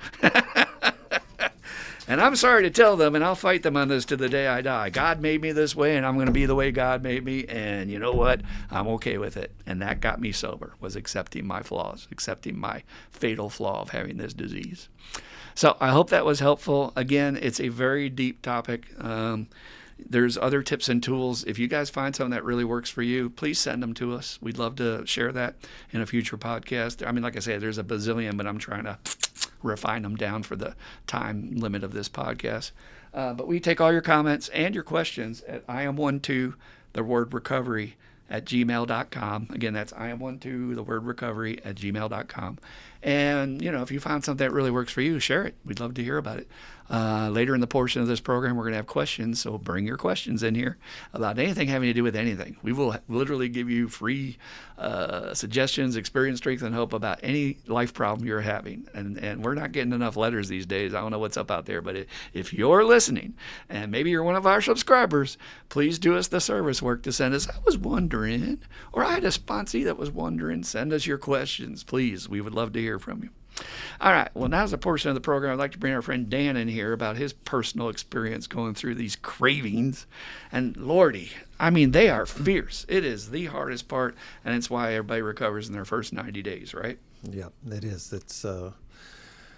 Speaker 1: And I'm sorry to tell them, and I'll fight them on this to the day I die. God made me this way, and I'm going to be the way God made me, and you know what? I'm okay with it. And that got me sober, was accepting my flaws, accepting my fatal flaw of having this disease. So I hope that was helpful. Again, it's a very deep topic. There's other tips and tools. If you guys find something that really works for you, please send them to us. We'd love to share that in a future podcast. I mean, like I say, there's a bazillion, but I'm trying to refine them down for the time limit of this podcast. But we take all your comments and your questions at IAM12, the word recovery, at gmail.com. Again, that's IAM12, the word recovery, at gmail.com. And, if you found something that really works for you, share it. We'd love to hear about it. Later in the portion of this program, we're going to have questions, so bring your questions in here about anything having to do with anything. We will literally give you free suggestions, experience, strength, and hope about any life problem you're having. And we're not getting enough letters these days. I don't know what's up out there, but if you're listening, and maybe you're one of our subscribers, please do us the service work to send us, I was wondering, or I had a sponsee that was wondering. Send us your questions, please. We would love to hear from you. All right, well, now's a portion of the program I'd like to bring our friend Dan in here about his personal experience going through these cravings. And Lordy, I mean, they are fierce. It is the hardest part, and it's why everybody recovers in their first 90 days, right?
Speaker 2: Yeah, it is. It's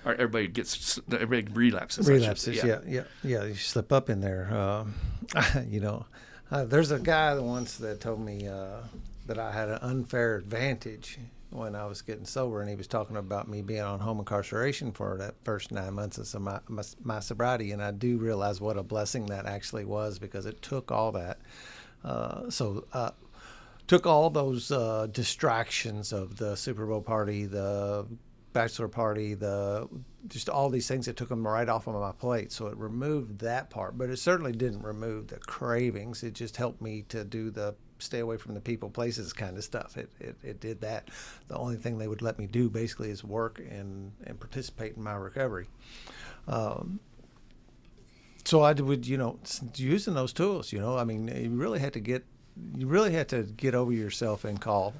Speaker 1: everybody relapses.
Speaker 2: Relapses, yeah. You slip up in there. There's a guy once that told me that I had an unfair advantage when I was getting sober, and he was talking about me being on home incarceration for that first 9 months of my sobriety, and I do realize what a blessing that actually was, because it took all that. Took all those distractions of the Super Bowl party, the bachelor party, just all these things that took them right off of my plate. So it removed that part, but it certainly didn't remove the cravings. It just helped me to do the stay away from the people, places kind of stuff. It did that. The only thing they would let me do basically is work and participate in my recovery. So I would, using those tools, I mean, you really had to get you really have to get over yourself and call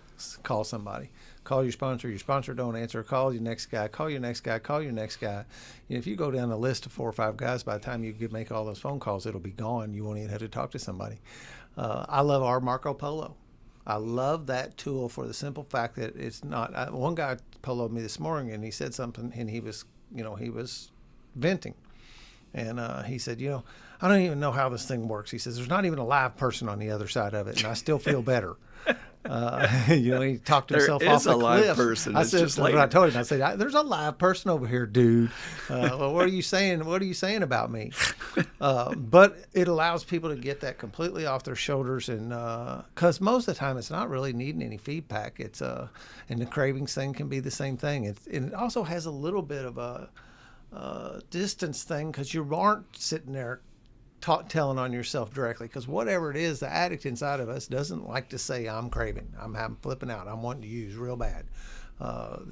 Speaker 2: somebody. Call your sponsor. Your sponsor don't answer. Call your next guy. Call your next guy. Call your next guy. If you go down a list of 4 or 5 guys, by the time you make all those phone calls, it'll be gone. You won't even have to talk to somebody. I love our Marco Polo. I love that tool for the simple fact that it's not. One guy poloed me this morning, and he said something, and he was venting, and he said, I don't even know how this thing works. He says, there's not even a live person on the other side of it, and I still feel better. He talked himself off the cliff. There is a live person. I said, what I told him, I said, there's a live person over here, dude. Well, what are you saying? What are you saying about me? But it allows people to get that completely off their shoulders, and because most of the time it's not really needing any feedback. It's and the cravings thing can be the same thing. And it also has a little bit of a distance thing, because you aren't sitting there telling on yourself directly, because whatever it is, the addict inside of us doesn't like to say, I'm craving, I'm flipping out, I'm wanting to use real bad.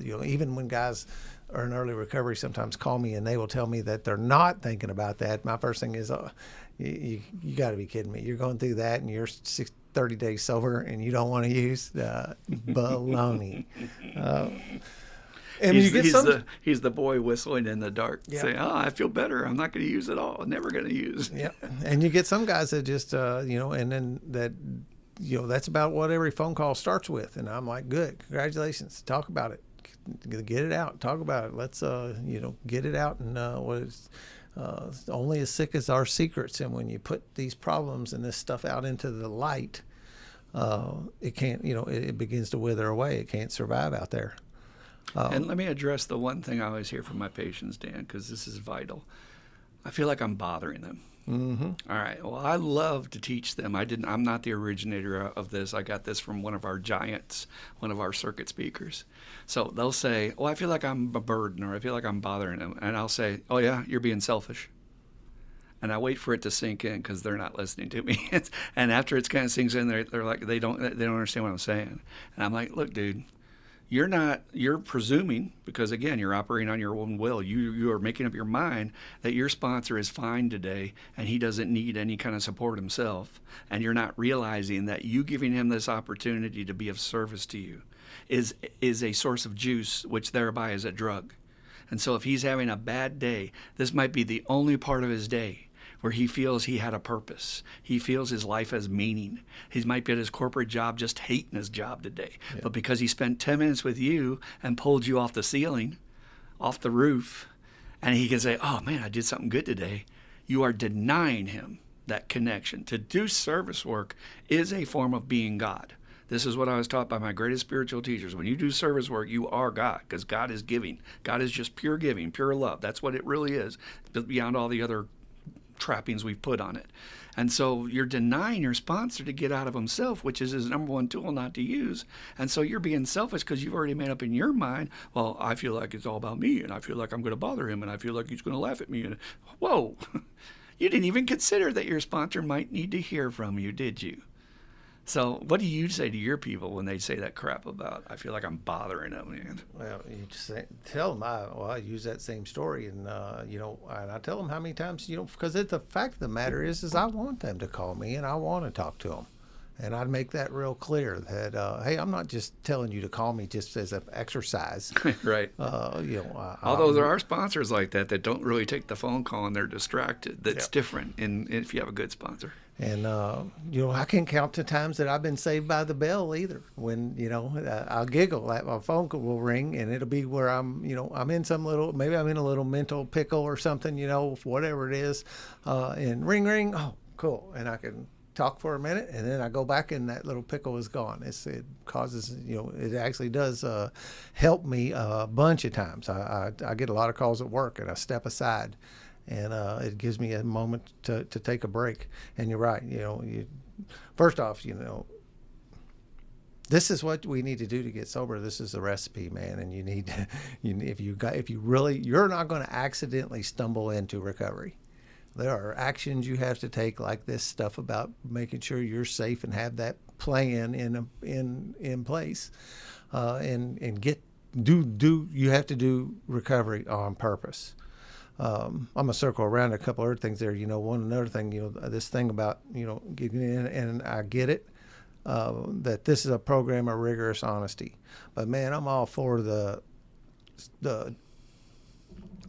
Speaker 2: Even when guys are in early recovery sometimes call me and they will tell me that they're not thinking about that, my first thing is, you got to be kidding me. You're going through that and you're 30 days sober and you don't want to use baloney. And
Speaker 1: he's the boy whistling in the dark, saying, I feel better. I'm not going to use it all. I'm never going to use.
Speaker 2: Yeah. And you get some guys that just, and then that, that's about what every phone call starts with. And I'm like, good, congratulations. Talk about it. Get it out. Talk about it. Let's, get it out. And only as sick as our secrets. And when you put these problems and this stuff out into the light, it can't, it begins to wither away. It can't survive out there.
Speaker 1: And let me address the one thing I always hear from my patients, Dan, because this is vital. I feel like I'm bothering them.
Speaker 2: Mm-hmm.
Speaker 1: All right. Well, I love to teach them. I'm not the originator of this. I got this from one of our giants, one of our circuit speakers. So they'll say, I feel like I'm a burden, or I feel like I'm bothering them. And I'll say, oh, yeah, you're being selfish. And I wait for it to sink in, because they're not listening to me. And after it kind of sinks in, they're like, they don't understand what I'm saying. And I'm like, look, dude. You're presuming, because again, you're operating on your own will. You are making up your mind that your sponsor is fine today and he doesn't need any kind of support himself. And you're not realizing that you giving him this opportunity to be of service to you is a source of juice, which thereby is a drug. And so if he's having a bad day, this might be the only part of his day where he feels he had a purpose. He feels his life has meaning. He might be at his corporate job just hating his job today. Yeah. But because he spent 10 minutes with you and pulled you off the ceiling, off the roof, and he can say, oh man, I did something good today, you are denying him that connection. To do service work is a form of being God. This is what I was taught by my greatest spiritual teachers. When you do service work, you are God, because God is giving. God is just pure giving, pure love. That's what it really is, beyond all the other trappings we've put on it. And so you're denying your sponsor to get out of himself, which is his number one tool not to use. And so you're being selfish, because you've already made up in your mind, well, I feel like it's all about me, and I feel like I'm going to bother him, and I feel like he's going to laugh at me. And whoa, you didn't even consider that your sponsor might need to hear from you, did you? So what do you say to your people when they say that crap about, I feel like I'm bothering them? Man?
Speaker 2: Well, you just tell them, I use that same story, and, and I tell them how many times, because the fact of the matter is I want them to call me and I want to talk to them. And I'd make that real clear that, hey, I'm not just telling you to call me just as an exercise.
Speaker 1: Right. Although there are sponsors like that don't really take the phone call and they're distracted. That's different if you have a good sponsor.
Speaker 2: And, I can't count the times that I've been saved by the bell either. When, I'll giggle, my phone will ring, and it'll be where I'm in maybe I'm in a little mental pickle or something, whatever it is. And ring, ring. Oh, cool. And I can talk for a minute, and then I go back and that little pickle is gone. It causes, it actually does help me a bunch of times. I get a lot of calls at work, and I step aside. And it gives me a moment to take a break. And you're right. First off, this is what we need to do to get sober. This is the recipe, man. And you need to, you're not going to accidentally stumble into recovery. There are actions you have to take, like this stuff about making sure you're safe and have that plan in place, and you have to do recovery on purpose. I'm gonna circle around a couple other things there. Another thing, this thing about, getting in, and I get it. that this is a program of rigorous honesty. But man, I'm all for the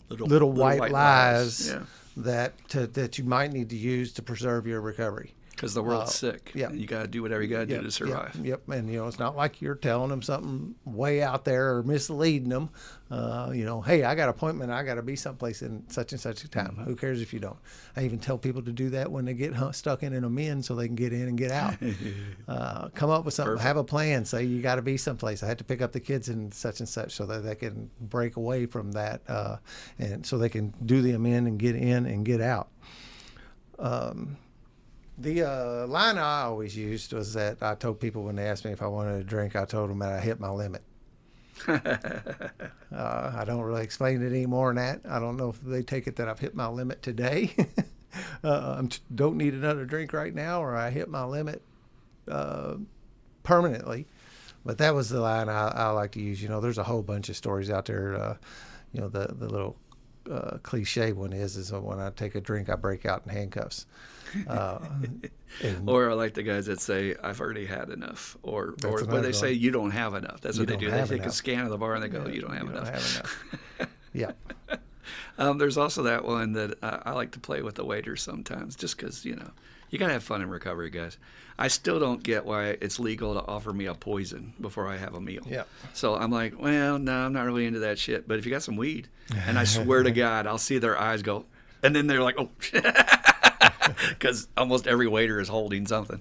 Speaker 2: little white lies
Speaker 1: Yeah.
Speaker 2: that you might need to use to preserve your recovery.
Speaker 1: Because the world's sick.
Speaker 2: Yeah.
Speaker 1: And you got to do whatever you got to do to survive.
Speaker 2: Yep. And, it's not like you're telling them something way out there or misleading them. Hey, I got an appointment. I got to be someplace in such and such a time. Who cares if you don't? I even tell people to do that when they get stuck in an amend so they can get in and get out. Come up with something.
Speaker 1: Perfect.
Speaker 2: Have a plan. Say you got to be someplace. I had to pick up the kids in such and such so that they can break away from that and so they can do the amend and get in and get out. The line I always used was that I told people when they asked me if I wanted a drink, I told them that I hit my limit. I don't really explain it any more than that. I don't know if they take it that I've hit my limit today. I don't need another drink right now, or I hit my limit permanently. But that was the line I like to use. There's a whole bunch of stories out there. The little cliche one is when I take a drink, I break out in handcuffs.
Speaker 1: Or I like the guys that say, I've already had enough. Or when they say, you don't have enough. That's what they do. They take a scan of the bar and they go, you don't have enough.
Speaker 2: Yeah.
Speaker 1: There's also that one that I like to play with the waiters sometimes, just because, you got to have fun in recovery, guys. I still don't get why it's legal to offer me a poison before I have a meal.
Speaker 2: Yeah.
Speaker 1: So I'm like, well, no, I'm not really into that shit. But if you got some weed, and I swear to God, I'll see their eyes go, and then they're like, oh, because almost every waiter is holding something.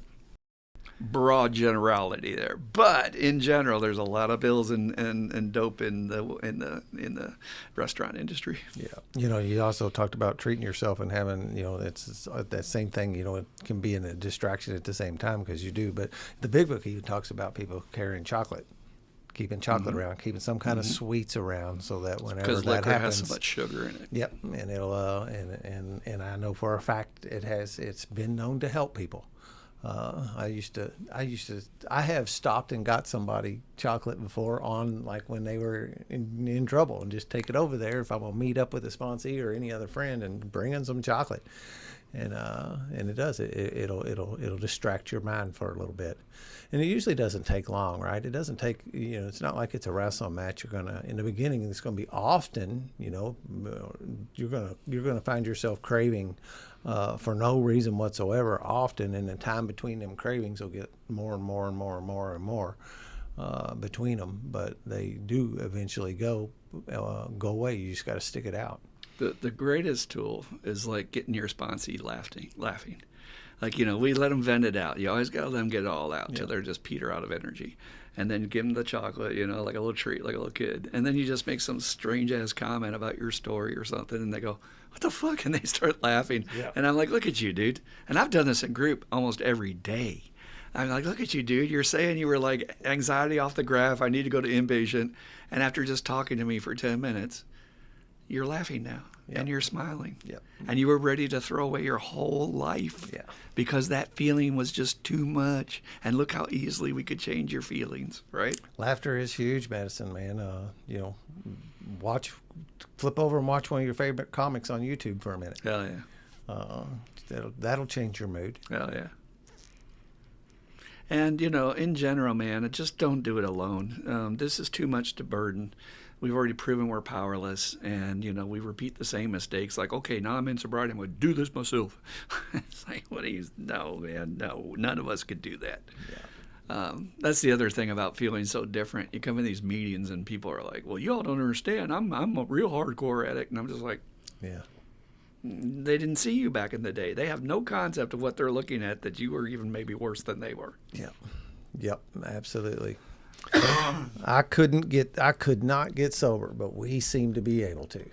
Speaker 1: Broad generality there, but in general, there's a lot of pills and dope in the restaurant industry.
Speaker 2: Yeah, you also talked about treating yourself and having, it's that same thing. It can be a distraction at the same time because you do. But the Big Book even talks about people carrying chocolate, keeping chocolate around, keeping some kind of sweets around, so that whenever that happens,
Speaker 1: because liquor has so much sugar in it.
Speaker 2: Yep, and it'll and I know for a fact it's been known to help people. I have stopped and got somebody chocolate before on when they were in trouble, and just take it over there if I'm gonna meet up with a sponsee or any other friend and bring in some chocolate, and it does it'll distract your mind for a little bit, and it usually doesn't take long, right? It doesn't take it's not like it's a wrestling match. You're gonna in the beginning it's gonna be often you're gonna find yourself craving for no reason whatsoever often, and the time between them cravings will get more and more and more and more and more between them, but they do eventually go away. You just got to stick it out.
Speaker 1: The greatest tool is getting your sponsee laughing. We let them vent it out. You always got to let them get it all out till they're just peter out of energy. And then give them the chocolate, like a little treat, like a little kid. And then you just make some strange-ass comment about your story or something, and they go, what the fuck? And they start laughing. Yeah. And I'm like, look at you, dude. And I've done this in group almost every day. I'm like, look at you, dude. You're saying you were anxiety off the graph. I need to go to inpatient. And after just talking to me for 10 minutes, you're laughing now. Yep. And you're smiling.
Speaker 2: Yep.
Speaker 1: And you were ready to throw away your whole life because that feeling was just too much. And look how easily we could change your feelings, right?
Speaker 2: Laughter is huge medicine, man. Flip over and watch one of your favorite comics on YouTube for a minute.
Speaker 1: Hell yeah.
Speaker 2: That'll change your mood.
Speaker 1: Hell yeah. And, in general, man, just don't do it alone. This is too much to burden. We've already proven we're powerless, and, we repeat the same mistakes. Okay, now I'm in sobriety, I'm going to do this myself. It's no, man, no, none of us could do that. Yeah. That's the other thing about feeling so different. You come in these meetings, and people are like, well, y'all don't understand. I'm a real hardcore addict. And I'm just like,
Speaker 2: yeah.
Speaker 1: They didn't see you back in the day. They have no concept of what they're looking at, that you were even maybe worse than they were.
Speaker 2: Yeah. Yep, absolutely. I could not get sober, but we seem to be able to.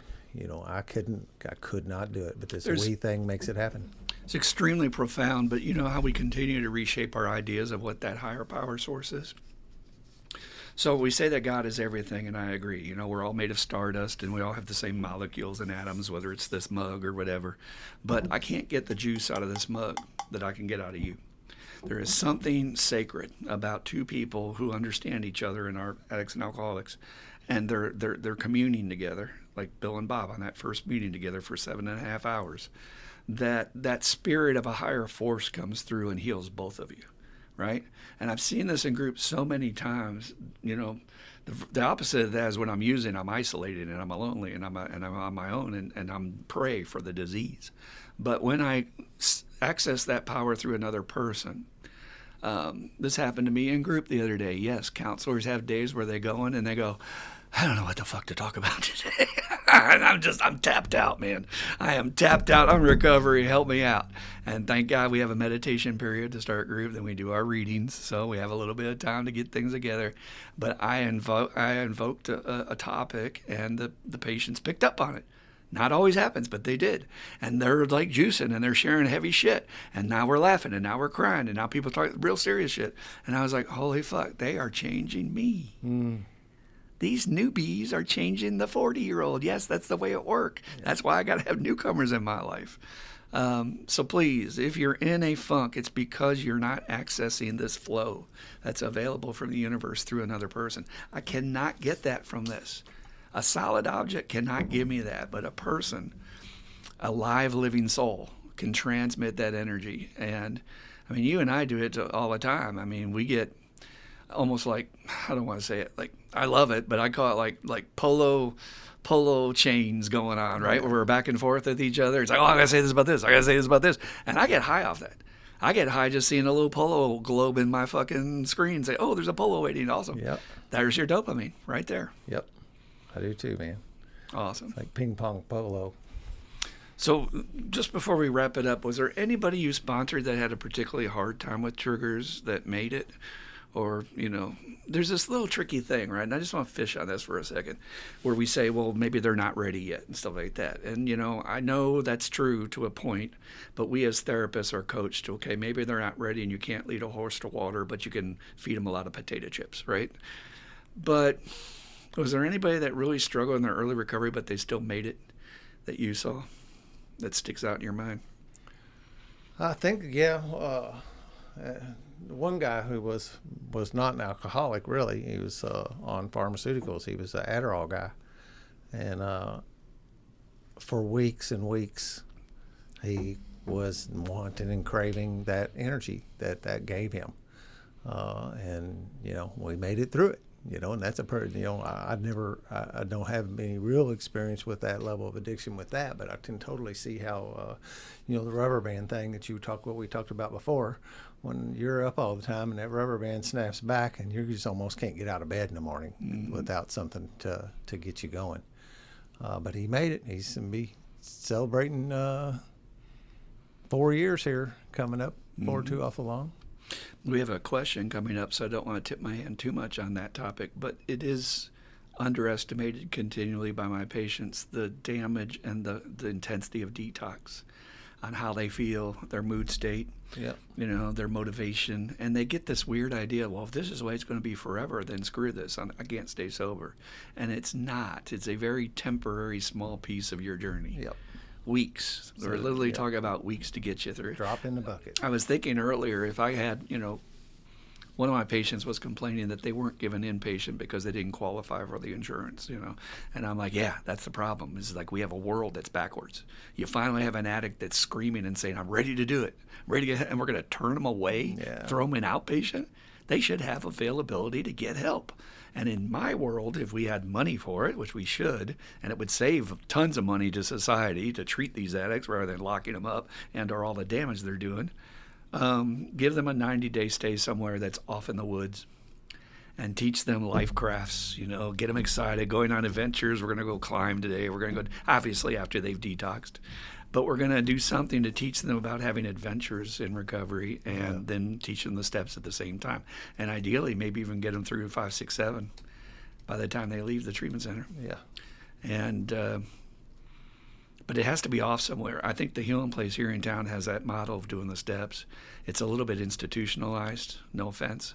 Speaker 2: I could not do it, but this we thing makes it happen.
Speaker 1: It's extremely profound, but you know how we continue to reshape our ideas of what that higher power source is? So we say that God is everything, and I agree. We're all made of stardust, and we all have the same molecules and atoms, whether it's this mug or whatever. But I can't get the juice out of this mug that I can get out of you. There is something sacred about two people who understand each other and are addicts and alcoholics, and they're communing together, like Bill and Bob on that first meeting together for 7.5 hours. That spirit of a higher force comes through and heals both of you. right? And I've seen this in groups so many times. The opposite of that is when I'm using, I'm isolated and I'm lonely and I'm on my own and I'm prey for the disease. But when I access that power through another person, this happened to me in group the other day. Yes, counselors have days where they go in and they go, I don't know what the fuck to talk about today. And I'm tapped out, man. I am tapped out on recovery. Help me out. And thank God we have a meditation period to start group. Then we do our readings. So we have a little bit of time to get things together. But I invoked a topic and the patients picked up on it. Not always happens, but they did. And they're like juicing and they're sharing heavy shit. And now we're laughing and now we're crying and now people talk real serious shit. And I was like, holy fuck, they are changing me. These newbies are changing the 40-year-old. Yes, that's the way it works. That's why I got to have newcomers in my life. So please, if you're in a funk, it's because you're not accessing this flow that's available from the universe through another person. I cannot get that from this. A solid object cannot give me that, but a person, a live living soul, can transmit that energy. And I mean, you and I do it all the time. I mean, we get almost like, I don't want to say it, like, I love it, but I call it like polo chains going on, right? Where we're back and forth with each other. It's like, oh, I gotta say this about this. I gotta say this about this. And I get high off that. I get high just seeing a little polo globe in my fucking screen. Say, oh, there's a polo waiting. Awesome.
Speaker 2: Yep.
Speaker 1: There's your dopamine right there.
Speaker 2: Yep. I do too, man.
Speaker 1: Awesome.
Speaker 2: It's like ping pong polo.
Speaker 1: So just before we wrap it up, was there anybody you sponsored that had a particularly hard time with triggers that made it? Or, there's this little tricky thing, right? And I just want to fish on this for a second, where we say, well, maybe they're not ready yet and stuff like that. And, I know that's true to a point, but we as therapists are coached, okay, maybe they're not ready and you can't lead a horse to water, but you can feed them a lot of potato chips, right? But was there anybody that really struggled in their early recovery, but they still made it, that you saw, that sticks out in your mind?
Speaker 2: I think, one guy who was not an alcoholic, really. He was on pharmaceuticals. He was an Adderall guy. And for weeks and weeks, he was wanting and craving that energy that gave him. And, we made it through it. And that's I don't have any real experience with that level of addiction with that, but I can totally see how, the rubber band thing that what we talked about before, when you're up all the time and that rubber band snaps back and you just almost can't get out of bed in the morning without something to get you going. But he made it. He's going to be celebrating 4 years here coming up, 4 too awful long.
Speaker 1: We have a question coming up, so I don't want to tip my hand too much on that topic, but it is underestimated continually by my patients, the damage and the intensity of detox on how they feel, their mood state, their motivation. And they get this weird idea, well, if this is the way it's going to be forever, then screw this. I can't stay sober. And it's not. It's a very temporary, small piece of your journey.
Speaker 2: Yep.
Speaker 1: Weeks. We're literally talking about weeks to get you through.
Speaker 2: Drop in the bucket.
Speaker 1: I was thinking earlier, if I had, one of my patients was complaining that they weren't given inpatient because they didn't qualify for the insurance, And I'm like, yeah, that's the problem. It's like we have a world that's backwards. You finally have an addict that's screaming and saying, I'm ready to do it. And we're going to turn them away, throw them in outpatient. They should have availability to get help. And in my world, if we had money for it, which we should, and it would save tons of money to society to treat these addicts rather than locking them up and or all the damage they're doing, give them a 90-day stay somewhere that's off in the woods and teach them life crafts, get them excited, going on adventures. We're going to go climb today. We're going to go, obviously, after they've detoxed. But we're going to do something to teach them about having adventures in recovery and then teach them the steps at the same time. And ideally, maybe even get them through 5, 6, 7 by the time they leave the treatment center.
Speaker 2: Yeah.
Speaker 1: And but it has to be off somewhere. I think the Healing Place here in town has that model of doing the steps. It's a little bit institutionalized, no offense.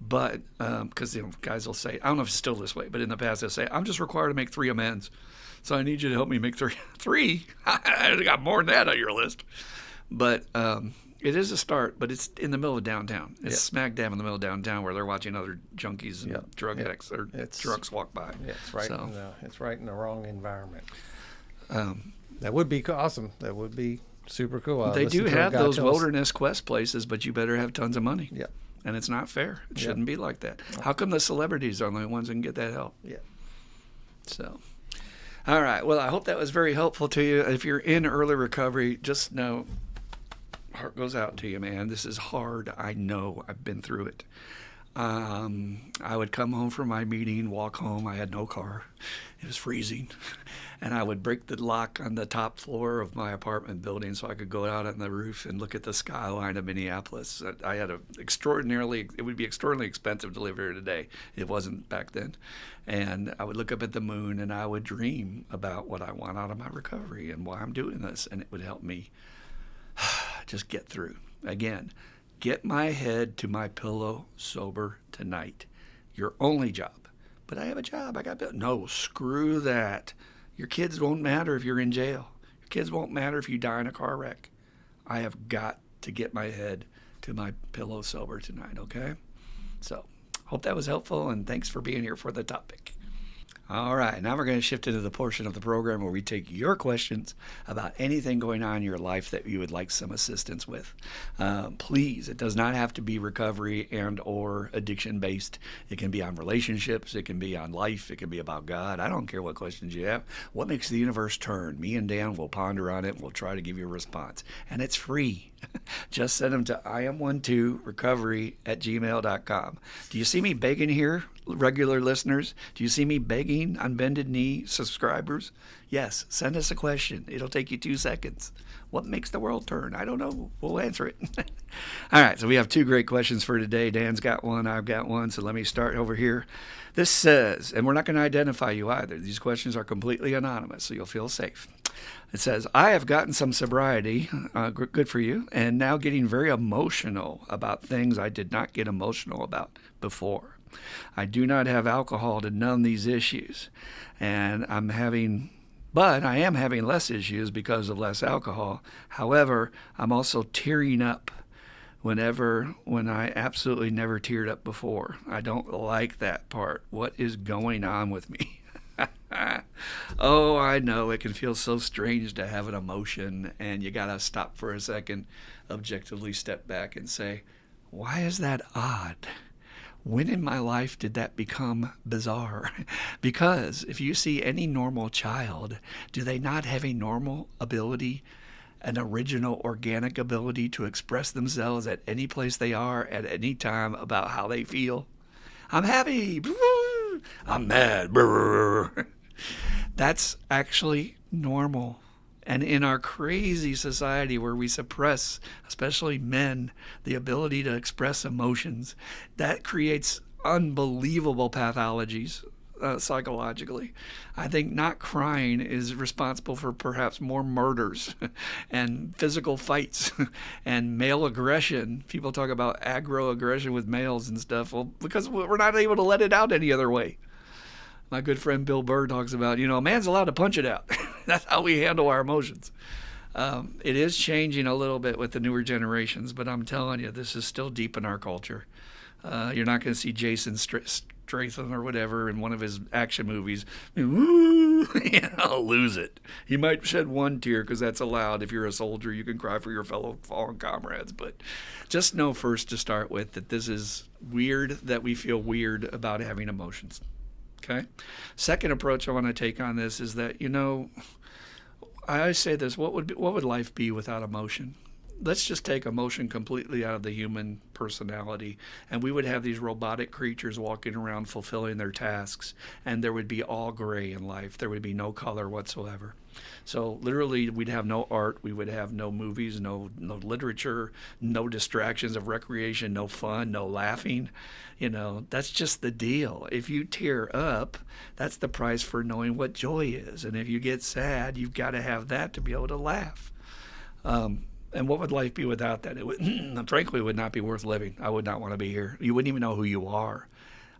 Speaker 1: But because guys will say, I don't know if it's still this way, but in the past they'll say, I'm just required to make 3 amends. So I need you to help me make 3. 3? I got more than that on your list. But it is a start, but it's in the middle of downtown. It's smack dab in the middle of downtown where they're watching other junkies and drug addicts or drunks walk by.
Speaker 2: Yeah, it's right in the wrong environment. That would be awesome. That would be super cool.
Speaker 1: They do have those wilderness quest places, but you better have tons of money.
Speaker 2: Yep.
Speaker 1: And it's not fair. It
Speaker 2: Yep.
Speaker 1: shouldn't be like that. How come the celebrities are the only ones that can get that help?
Speaker 2: Yeah.
Speaker 1: So, all right. Well, I hope that was very helpful to you. If you're in early recovery, just know, heart goes out to you, man. This is hard. I know. I've been through it. I would come home from my meeting, walk home. I had no car. It was freezing. And I would break the lock on the top floor of my apartment building so I could go out on the roof and look at the skyline of Minneapolis. I had it would be extraordinarily expensive to live here today. It wasn't back then. And I would look up at the moon and I would dream about what I want out of my recovery and why I'm doing this. And it would help me just get through. Again, get my head to my pillow sober tonight. Your only job. But I have a job. I got bills. No, screw that. Your kids won't matter if you're in jail. Your kids won't matter if you die in a car wreck. I have got to get my head to my pillow sober tonight, okay? So, hope that was helpful, and thanks for being here for the topic. All right, now we're going to shift into the portion of the program where we take your questions about anything going on in your life that you would like some assistance with. Please, it does not have to be recovery and or addiction based. It can be on relationships. It can be on life. It can be about God. I don't care what questions you have. What makes the universe turn? Me and Dan will ponder on it and we'll try to give you a response. And it's free. Just send them to iam12recovery@gmail.com. Do you see me begging here, regular listeners? Do you see me begging on bended knee subscribers? Yes, send us a question. It'll take you 2 seconds. What makes the world turn? I don't know. We'll answer it. All right, so we have 2 great questions for today. Dan's got one, I've got one, so let me start over here. This says, and we're not going to identify you either. These questions are completely anonymous, so you'll feel safe. It says, I have gotten some sobriety, good for you, and now getting very emotional about things I did not get emotional about before. I do not have alcohol to numb these issues, and I am having less issues because of less alcohol. However, I'm also tearing up when I absolutely never teared up before. I don't like that part. What is going on with me? Oh, I know it can feel so strange to have an emotion, and you gotta stop for a second, objectively step back and say, why is that odd? When in my life did that become bizarre? Because if you see any normal child, do they not have a normal ability, an original organic ability to express themselves at any place they are at any time about how they feel? I'm happy. I'm mad. That's actually normal. And in our crazy society where we suppress, especially men, the ability to express emotions, that creates unbelievable pathologies psychologically. I think not crying is responsible for perhaps more murders and physical fights and male aggression. People talk about aggro aggression with males and stuff. Well, because we're not able to let it out any other way. My good friend Bill Burr talks about, a man's allowed to punch it out. That's how we handle our emotions. It is changing a little bit with the newer generations, but I'm telling you, this is still deep in our culture. You're not going to see Jason Statham or whatever in one of his action movies, lose it. He might shed one tear because that's allowed. If you're a soldier, you can cry for your fellow fallen comrades. But just know first to start with that this is weird that we feel weird about having emotions. Okay. Second approach I want to take on this is that, I always say this, what would life be without emotion? Let's just take emotion completely out of the human personality, and we would have these robotic creatures walking around fulfilling their tasks, and there would be all gray in life. There would be no color whatsoever. So literally, we'd have no art. We would have no movies, no literature, no distractions of recreation, no fun, no laughing. That's just the deal. If you tear up, that's the price for knowing what joy is. And if you get sad, you've got to have that to be able to laugh. And what would life be without that? Frankly, it would not be worth living. I would not want to be here. You wouldn't even know who you are.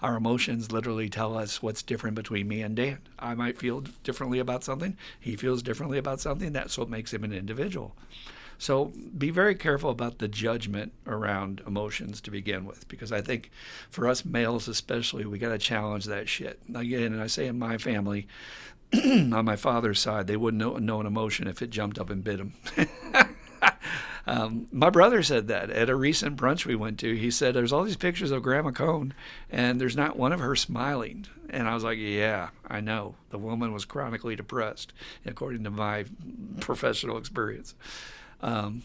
Speaker 1: Our emotions literally tell us what's different between me and Dan. I might feel differently about something. He feels differently about something. That's what makes him an individual. So be very careful about the judgment around emotions to begin with, because I think for us males especially, we got to challenge that shit. Again, and I say in my family, on my father's side, they wouldn't know an emotion if it jumped up and bit them. My brother said that at a recent brunch we went to. He said, there's all these pictures of Grandma Cone, and there's not one of her smiling. And I was like, yeah, I know. The woman was chronically depressed, according to my professional experience. And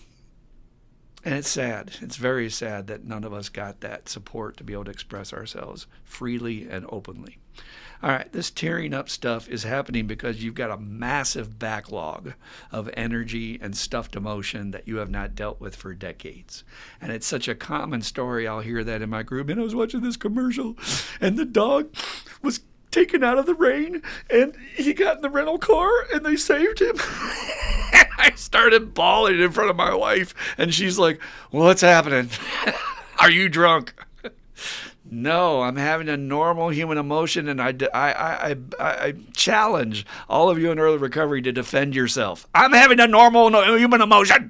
Speaker 1: it's sad. It's very sad that none of us got that support to be able to express ourselves freely and openly. All right, this tearing up stuff is happening because you've got a massive backlog of energy and stuffed emotion that you have not dealt with for decades. And it's such a common story. I'll hear that in my group. And I was watching this commercial, and the dog was taken out of the rain, and he got in the rental car, and they saved him. And I started bawling in front of my wife, and she's like, "What's happening? Are you drunk?" No, I'm having a normal human emotion, and I challenge all of you in early recovery to defend yourself. I'm having a normal human emotion.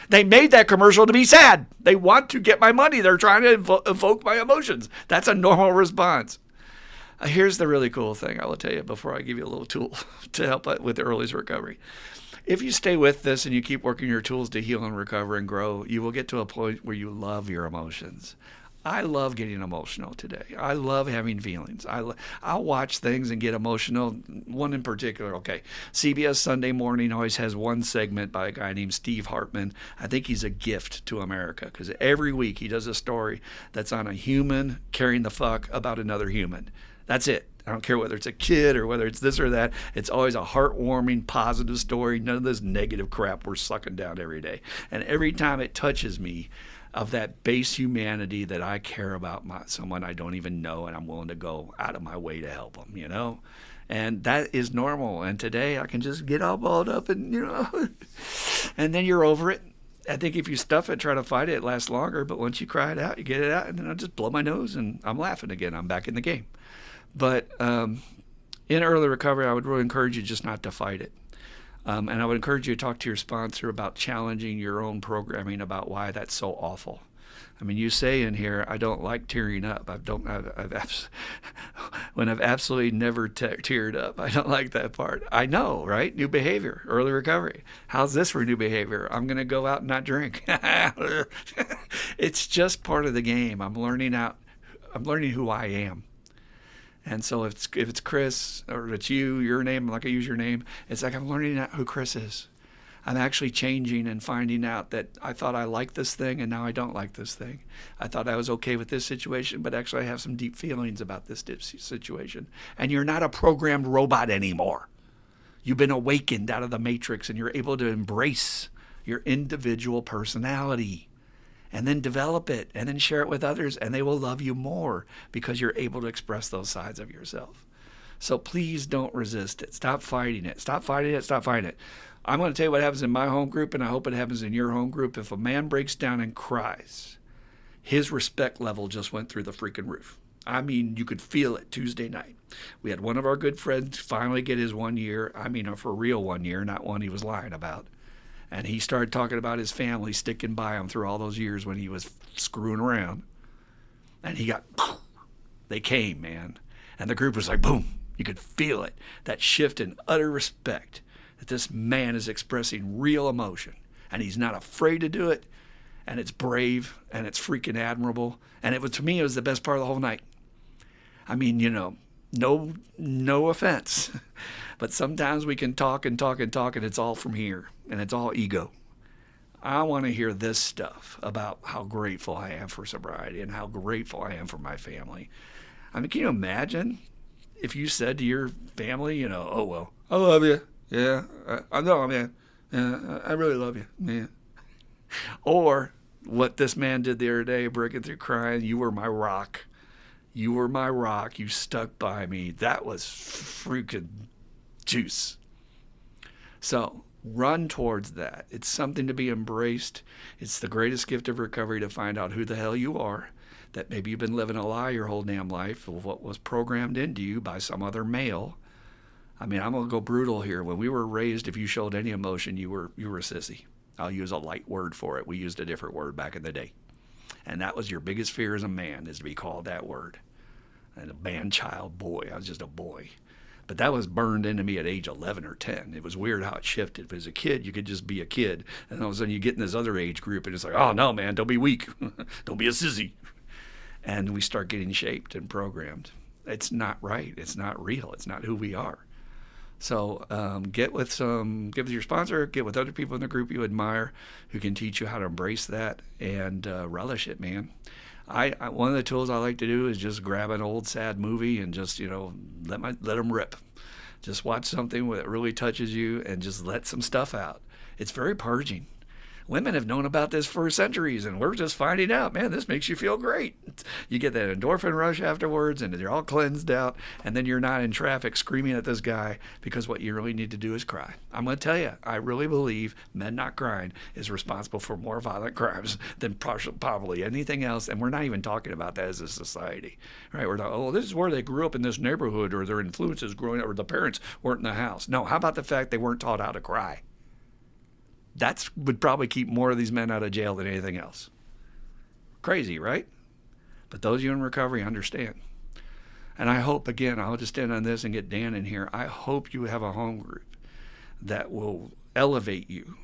Speaker 1: They made that commercial to be sad. They want to get my money. They're trying to evoke my emotions. That's a normal response. Here's the really cool thing I will tell you before I give you a little tool to help with early recovery. If you stay with this and you keep working your tools to heal and recover and grow, you will get to a point where you love your emotions. I love getting emotional today. I love having feelings. I'll watch things and get emotional. One in particular, okay. CBS Sunday Morning always has one segment by a guy named Steve Hartman. I think he's a gift to America because every week he does a story that's on a human carrying the fuck about another human. That's it. I don't care whether it's a kid or whether it's this or that. It's always a heartwarming, positive story. None of this negative crap we're sucking down every day. And every time it touches me, of that base humanity that I care about someone I don't even know, and I'm willing to go out of my way to help them, you know? And that is normal. And today I can just get all balled up and, and then you're over it. I think if you stuff it, try to fight it, it lasts longer. But once you cry it out, you get it out, and then I just blow my nose and I'm laughing again. I'm back in the game. But in early recovery, I would really encourage you just not to fight it. And I would encourage you to talk to your sponsor about challenging your own programming about why that's so awful. I mean, you say in here, I don't like tearing up. When I've absolutely never teared up, I don't like that part. I know, right? New behavior, early recovery. How's this for new behavior? I'm going to go out and not drink. It's just part of the game. I'm learning who I am. And so if it's Chris or it's your name, like I use your name, it's like I'm learning out who Chris is. I'm actually changing and finding out that I thought I liked this thing and now I don't like this thing. I thought I was okay with this situation, but actually I have some deep feelings about this situation. And you're not a programmed robot anymore. You've been awakened out of the matrix and you're able to embrace your individual personality. And then develop it and then share it with others, and they will love you more because you're able to express those sides of yourself. So please don't resist it. Stop fighting it. Stop fighting it. Stop fighting it. I'm going to tell you what happens in my home group, and I hope it happens in your home group. If a man breaks down and cries, his respect level just went through the freaking roof. I mean, you could feel it Tuesday night. We had one of our good friends finally get his 1 year. I mean, for real 1 year, not one he was lying about. And he started talking about his family sticking by him through all those years when he was screwing around. And they came, man. And the group was like, boom. You could feel it. That shift in utter respect that this man is expressing real emotion. And he's not afraid to do it. And it's brave. And it's freaking admirable. And to me, it was the best part of the whole night. I mean, no offense. But sometimes we can talk and talk and talk, and it's all from here, and it's all ego. I want to hear this stuff about how grateful I am for sobriety and how grateful I am for my family. I mean, can you imagine if you said to your family, oh, well, I love you. Yeah, I know, man. Yeah, I really love you, man. Or what this man did the other day, breaking through crying, you were my rock. You were my rock. You stuck by me. That was freaking juice. So run towards that. It's something to be embraced. It's the greatest gift of recovery to find out who the hell you are, that maybe you've been living a lie your whole damn life of what was programmed into you by some other male. I mean, I'm going to go brutal here. When we were raised, if you showed any emotion, you were a sissy. I'll use a light word for it. We used a different word back in the day. And that was your biggest fear as a man, is to be called that word. And a man-child boy. I was just a boy. But that was burned into me at age 11 or 10. It was weird how it shifted. But as a kid, you could just be a kid. And all of a sudden you get in this other age group and it's like, oh, no, man, don't be weak. Don't be a sissy. And we start getting shaped and programmed. It's not right. It's not real. It's not who we are. So get with your sponsor, get with other people in the group you admire who can teach you how to embrace that and relish it, man. I one of the tools I like to do is just grab an old sad movie and just let them rip. Just watch something that really touches you and just let some stuff out. It's very purging. Women have known about this for centuries, and we're just finding out, man, this makes you feel great. You get that endorphin rush afterwards, and you're all cleansed out, and then you're not in traffic screaming at this guy because what you really need to do is cry. I'm going to tell you, I really believe men not crying is responsible for more violent crimes than probably anything else, and we're not even talking about that as a society, right? We're not, oh, this is where they grew up in this neighborhood, or their influences growing up, or the parents weren't in the house. No, how about the fact they weren't taught how to cry? That would probably keep more of these men out of jail than anything else. Crazy, right? But those of you in recovery understand. And I hope, again, I'll just end on this and get Dan in here. I hope you have a home group that will elevate you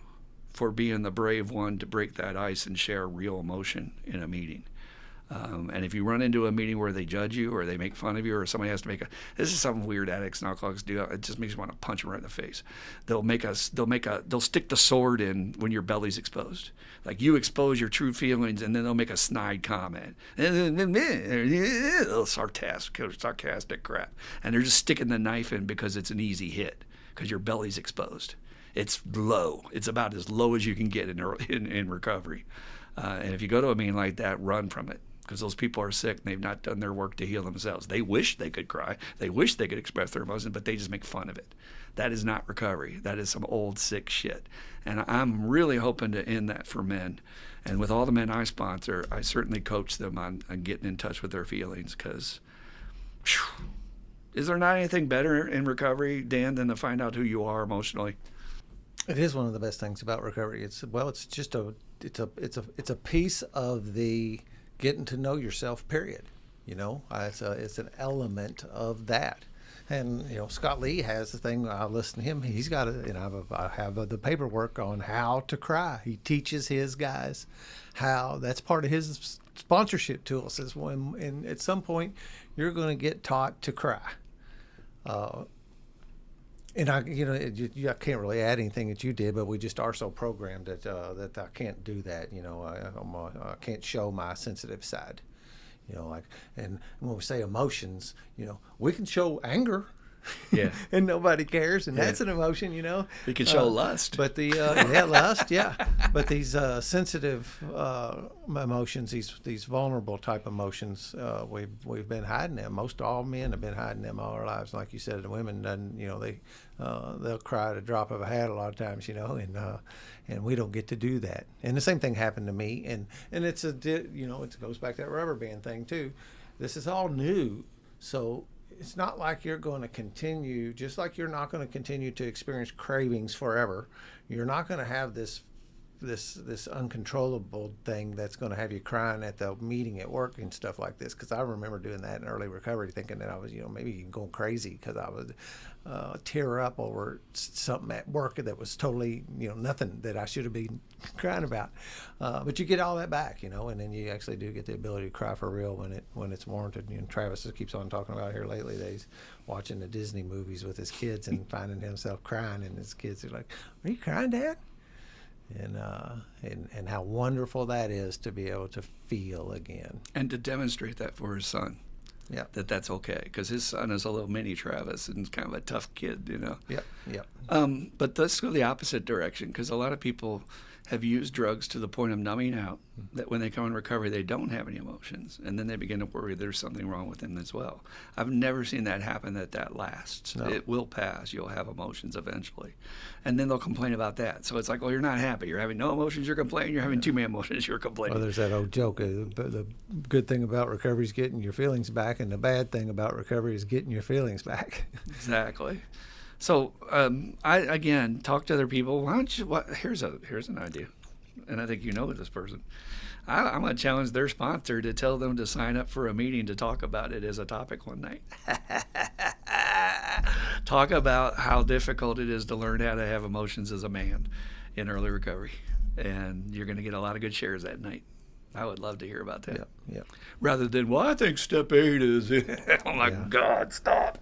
Speaker 1: for being the brave one to break that ice and share real emotion in a meeting. And if you run into a meeting where they judge you or they make fun of you or somebody has to this is something weird addicts and alcoholics do. It just makes me want to punch them right in the face. They'll stick the sword in when your belly's exposed. Like you expose your true feelings and then they'll make a snide comment. Sarcastic crap. And they're just sticking the knife in because it's an easy hit because your belly's exposed. It's low. It's about as low as you can get in recovery. And if you go to a meeting like that, run from it. Because those people are sick and they've not done their work to heal themselves. They wish they could cry. They wish they could express their emotions, but they just make fun of it. That is not recovery. That is some old sick shit. And I'm really hoping to end that for men. And with all the men I sponsor, I certainly coach them on getting in touch with their feelings. Because is there not anything better in recovery, Dan, than to find out who you are emotionally?
Speaker 2: It is one of the best things about recovery. It's a piece of the getting to know yourself, period. It's an element of that. And Scott Lee has the thing. I listen to him. He's got I have the paperwork on how to cry. He teaches his guys how. That's part of his sponsorship tool. Says and at some point you're going to get taught to cry. And I can't really add anything that you did, but we just are so programmed that I can't do that. I can't show my sensitive side. And when we say emotions, we can show anger.
Speaker 1: Yeah.
Speaker 2: And nobody cares, and that's an emotion,
Speaker 1: You can show lust.
Speaker 2: But the lust, yeah. But these sensitive emotions, these vulnerable type emotions, we've been hiding them. Most all men have been hiding them all our lives. Like you said, the women doesn't, they'll cry at a drop of a hat a lot of times, and we don't get to do that. And the same thing happened to me, and it's it goes back to that rubber band thing too. This is all new, so. It's not like you're going to continue, just like you're not going to continue to experience cravings forever. You're not going to have this uncontrollable thing that's going to have you crying at the meeting at work and stuff like this. Because I remember doing that in early recovery, thinking that I was, maybe going crazy because I would tear up over something at work that was totally, nothing that I should have been crying about. But you get all that back, and then you actually do get the ability to cry for real when it's warranted. Travis just keeps on talking about here lately that he's watching the Disney movies with his kids and finding himself crying, and his kids are like, "Are you crying, Dad?" And how wonderful that is to be able to feel again. And
Speaker 1: to demonstrate that for his son.
Speaker 2: Yeah.
Speaker 1: That's okay, because his son is a little mini Travis and kind of a tough kid,
Speaker 2: Yep.
Speaker 1: But let's go the opposite direction, because a lot of people have used drugs to the point of numbing out, that when they come in recovery, they don't have any emotions, and then they begin to worry there's something wrong with them as well. I've never seen that happen, that lasts. No. It will pass. You'll have emotions eventually. And then they'll complain about that. So it's like, well, you're not happy. You're having no emotions, you're complaining. You're having too many emotions, you're complaining.
Speaker 2: Well, there's that old joke. The good thing about recovery is getting your feelings back, and the bad thing about recovery is getting your feelings back.
Speaker 1: Exactly. So I again talk to other people. Why don't you? Here's an idea, and I think you know this person. I'm going to challenge their sponsor to tell them to sign up for a meeting to talk about it as a topic one night. Talk about how difficult it is to learn how to have emotions as a man in early recovery. And you're going to get a lot of good shares that night. I would love to hear about that.
Speaker 2: Yep. Yep.
Speaker 1: Rather than, well, I think step 8 is. Oh my
Speaker 2: Yeah.
Speaker 1: God, stop.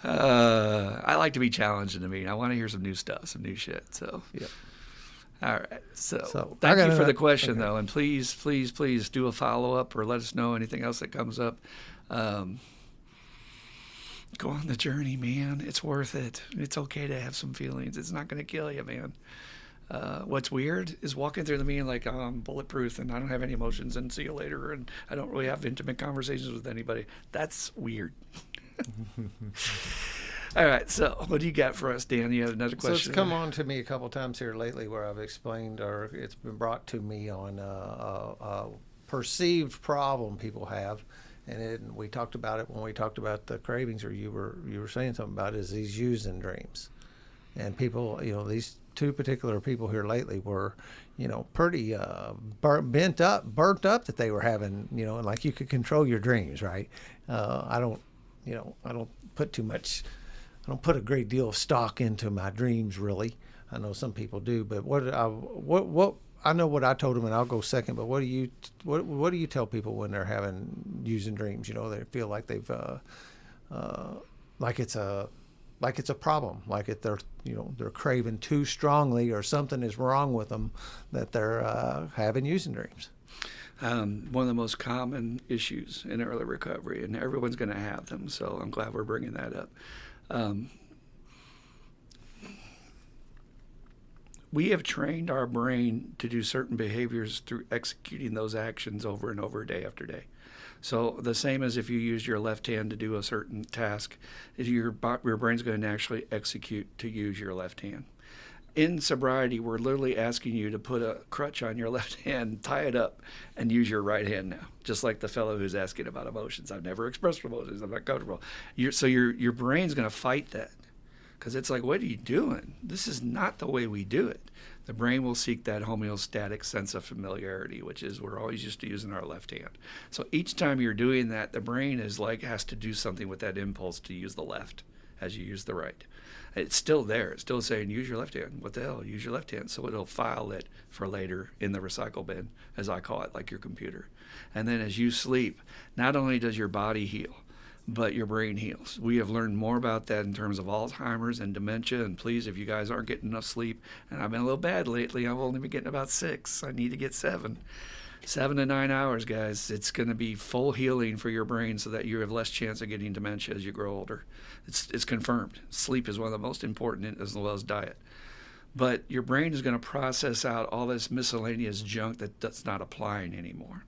Speaker 1: I like to be challenged in the meeting. I want to hear some new stuff, some new shit. So,
Speaker 2: Yep.
Speaker 1: all right. So
Speaker 2: I
Speaker 1: thank
Speaker 2: got
Speaker 1: you for
Speaker 2: another-
Speaker 1: the question,
Speaker 2: okay.
Speaker 1: though. And please, please, please do a follow up or let us know anything else that comes up. Go on the journey, man. It's worth it. It's okay to have some feelings. It's not going to kill you, man. What's weird is walking through the meeting like, oh, I'm bulletproof and I don't have any emotions and see you later and I don't really have intimate conversations with anybody. That's weird. All right, so what do you got for us, Dan? You have another
Speaker 2: So
Speaker 1: question?
Speaker 2: it's come on to me a couple times here lately where I've explained, or it's been brought to me on a perceived problem people have, and we talked about it when we talked about the cravings, or you were saying something about it, is these using dreams, and people, these two particular people here lately were, pretty burnt up that they were having, and like you could control your dreams, right? I don't put too much. I don't put a great deal of stock into my dreams, really. I know some people do, but what I know what I told them, and I'll go second. But what do you tell people when they're using dreams? They feel like they've like it's a problem, they're craving too strongly, or something is wrong with them that they're having using dreams.
Speaker 1: One of the most common issues in early recovery, and everyone's going to have them. So I'm glad we're bringing that up. We have trained our brain to do certain behaviors through executing those actions over and over, day after day. So the same as if you use your left hand to do a certain task, your brain's going to actually execute to use your left hand. In sobriety, we're literally asking you to put a crutch on your left hand, tie it up, and use your right hand now. Just like the fellow who's asking about emotions. I've never expressed emotions. I'm not comfortable. So your brain's going to fight that, because it's like, what are you doing? This is not the way we do it. The brain will seek that homeostatic sense of familiarity, which is we're always used to using our left hand. So each time you're doing that, the brain has to do something with that impulse to use the left as you use the right. It's still there. It's still saying, use your left hand. What the hell? Use your left hand. So it'll file it for later in the recycle bin, as I call it, like your computer. And then as you sleep, not only does your body heal, but your brain heals. We have learned more about that in terms of Alzheimer's and dementia. And please, if you guys aren't getting enough sleep, and I've been a little bad lately, I've only been getting about 6. I need to get 7. 7 to 9 hours, guys. It's going to be full healing for your brain so that you have less chance of getting dementia as you grow older. It's confirmed. Sleep is one of the most important, as well as diet. But your brain is going to process out all this miscellaneous junk that's not applying anymore.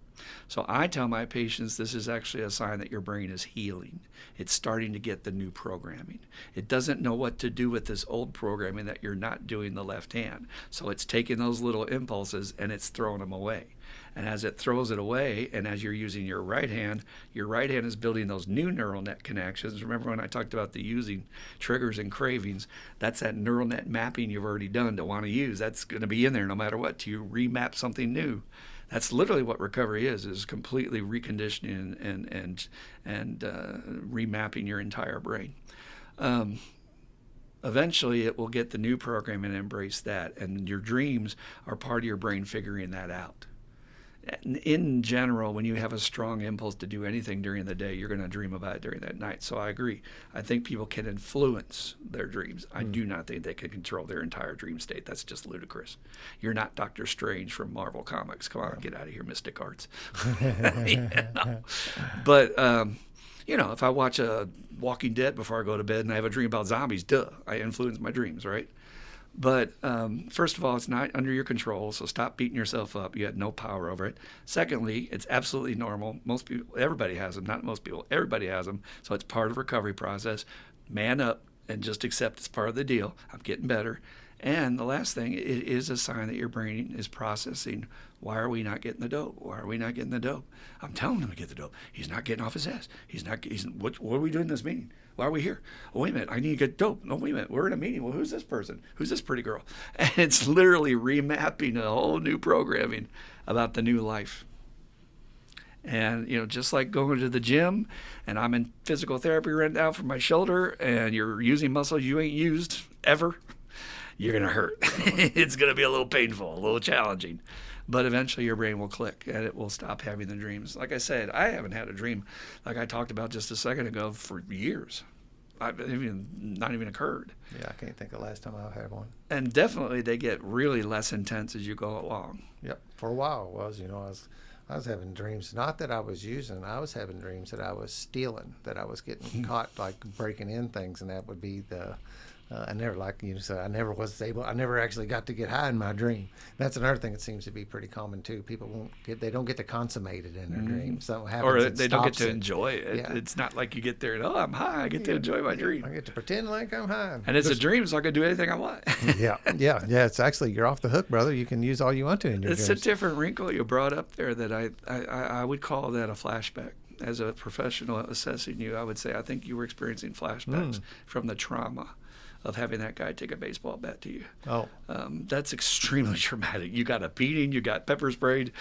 Speaker 1: So I tell my patients this is actually a sign that your brain is healing. It's starting to get the new programming. It doesn't know what to do with this old programming that you're not doing the left hand. So it's taking those little impulses and it's throwing them away. And as it throws it away, and as you're using your right hand is building those new neural net connections. Remember when I talked about the using triggers and cravings? That's that neural net mapping you've already done to want to use. That's going to be in there no matter what, to remap something new. That's literally what recovery is completely reconditioning and remapping your entire brain. Eventually, it will get the new program and embrace that, and your dreams are part of your brain figuring that out. In general, when you have a strong impulse to do anything during the day, you're going to dream about it during that night. So I agree. I think people can influence their dreams. I do not think they can control their entire dream state. That's just ludicrous. You're not Doctor Strange from Marvel Comics. Come on, get out of here, Mystic Arts. But, if I watch a Walking Dead before I go to bed and I have a dream about zombies, I influence my dreams, right? But first of all, it's not under your control, so stop beating yourself up. You had no power over it. Secondly, it's absolutely normal. Most people, everybody has them, not most people, everybody has them. So it's part of the recovery process. Man up and just accept it's part of the deal. I'm getting better. And the last thing, it is a sign that your brain is processing. Why are we not getting the dope? Why are we not getting the dope? I'm telling him to get the dope. He's not getting off his ass. What are we doing in this meeting? Why are we here? Oh, wait a minute. I need to get dope. No, wait a minute. We're in a meeting. Well, who's this person? Who's this pretty girl? And it's literally remapping a whole new programming about the new life. And, just like going to the gym and I'm in physical therapy right now for my shoulder and you're using muscles you ain't used ever, you're going to hurt. It's going to be a little painful, a little challenging. But eventually your brain will click and it will stop having the dreams. Like I said, I haven't had a dream like I talked about just a second ago for years. Not even occurred.
Speaker 2: Yeah, I can't think of the last time I've had one.
Speaker 1: And definitely they get really less intense as you go along.
Speaker 2: Yep. For a while it was, I was having dreams, not that I was using, I was having dreams that I was stealing, that I was getting caught, like breaking in things, and that would be I never, like you said, I never actually got to get high in my dream. That's another thing that seems to be pretty common too. People they don't get to consummate it in their dream. Something happens,
Speaker 1: or they don't get to enjoy it. Yeah. It's not like you get there and, I'm high, I get to enjoy my dream.
Speaker 2: I get to pretend like I'm high.
Speaker 1: And it's a dream, so I can do anything I want.
Speaker 2: Yeah. It's actually, you're off the hook, brother. You can use all you want to in your dreams.
Speaker 1: It's a different wrinkle you brought up there that I would call that a flashback. As a professional assessing you, I would say I think you were experiencing flashbacks from the trauma of having that guy take a baseball bat to you.
Speaker 2: Oh.
Speaker 1: That's extremely traumatic. You got a beating, you got pepper sprayed,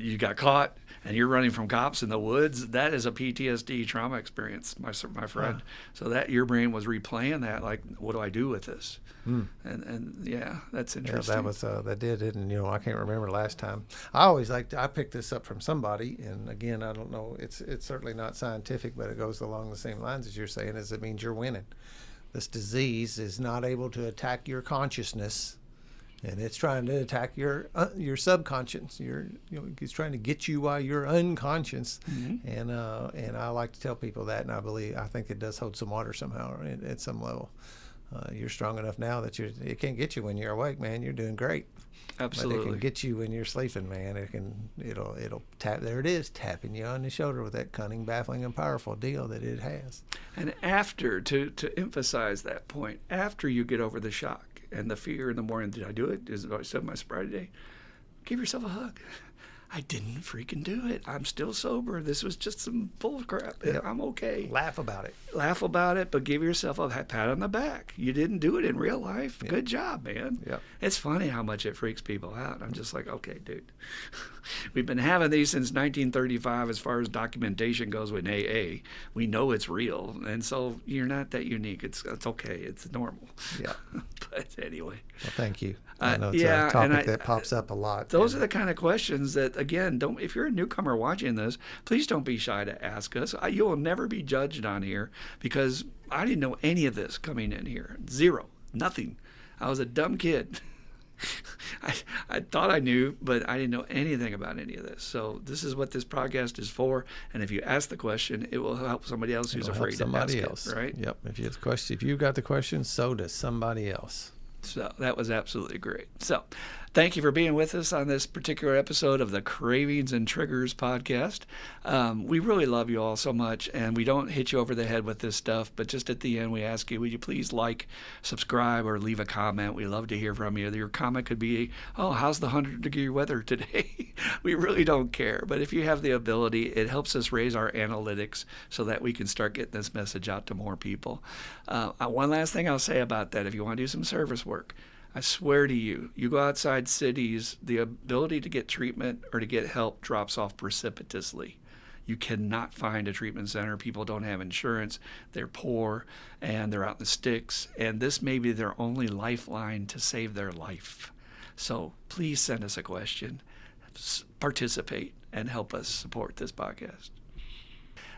Speaker 1: you got caught, and you're running from cops in the woods. That is a PTSD trauma experience, my friend. So that your brain was replaying that, like, what do I do with this? And yeah, that's interesting.
Speaker 2: Yeah, that did, I can't remember last time. I picked this up from somebody, and again, I don't know, it's certainly not scientific, but it goes along the same lines as you're saying, is it means you're winning. This disease is not able to attack your consciousness, and it's trying to attack your subconscious. It's trying to get you while you're unconscious. And I like to tell people that, and I think it does hold some water somehow at some level. You're strong enough now that it can't get you when you're awake, man. You're doing great.
Speaker 1: Absolutely.
Speaker 2: But it can get you when you're sleeping, man. It'll tap. There it is, tapping you on the shoulder with that cunning, baffling, and powerful deal that it has.
Speaker 1: And after, to emphasize that point, after you get over the shock and the fear in the morning, did I do it? Is it what I said my sobriety day? Give yourself a hug. I didn't freaking do it. I'm still sober. This was just some bull crap. Yep. I'm okay.
Speaker 2: Laugh about it,
Speaker 1: but give yourself a pat on the back. You didn't do it in real life. Yep. Good job, man.
Speaker 2: Yep.
Speaker 1: It's funny how much it freaks people out. I'm just like, okay, dude. We've been having these since 1935 as far as documentation goes with AA. We know it's real. And so you're not that unique. It's okay. It's normal.
Speaker 2: Yeah.
Speaker 1: But anyway.
Speaker 2: Well, thank you. I know it's a topic that pops up a lot.
Speaker 1: Those are the kind of questions that, again, if you're a newcomer watching this, please don't be shy to ask us. You will never be judged on here because I didn't know any of this coming in here. Zero. Nothing. I was a dumb kid. I thought I knew, but I didn't know anything about any of this. So this is what this podcast is for. And if you ask the question, it will help somebody else who's afraid to ask it, right?
Speaker 2: Yep. If you got the question, so does somebody else.
Speaker 1: So that was absolutely great. So thank you for being with us on this particular episode of the Cravings and Triggers podcast. We really love you all so much, and we don't hit you over the head with this stuff, but just at the end we ask you, would you please like, subscribe, or leave a comment? We love to hear from you. Your comment could be, how's the 100-degree weather today? We really don't care, but if you have the ability, it helps us raise our analytics so that we can start getting this message out to more people. One last thing I'll say about that, if you want to do some service work, I swear to you, you go outside cities, the ability to get treatment or to get help drops off precipitously. You cannot find a treatment center. People don't have insurance. They're poor, and they're out in the sticks. And this may be their only lifeline to save their life. So please send us a question, participate, and help us support this podcast.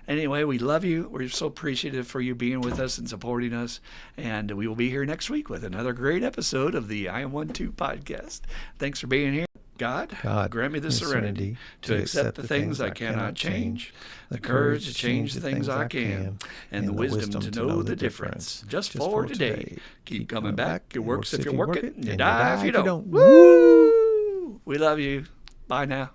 Speaker 1: Anyway, we love you. We're so appreciative for you being with us and supporting us. And we will be here next week with another great episode of the I Am 1-2 podcast. Thanks for being here. God, grant me the serenity to accept the things I cannot change, the courage to change the things I can, and the wisdom to know the difference. Just for today. Keep coming back. It works if you work it, and you die if you don't. Woo! We love you. Bye now.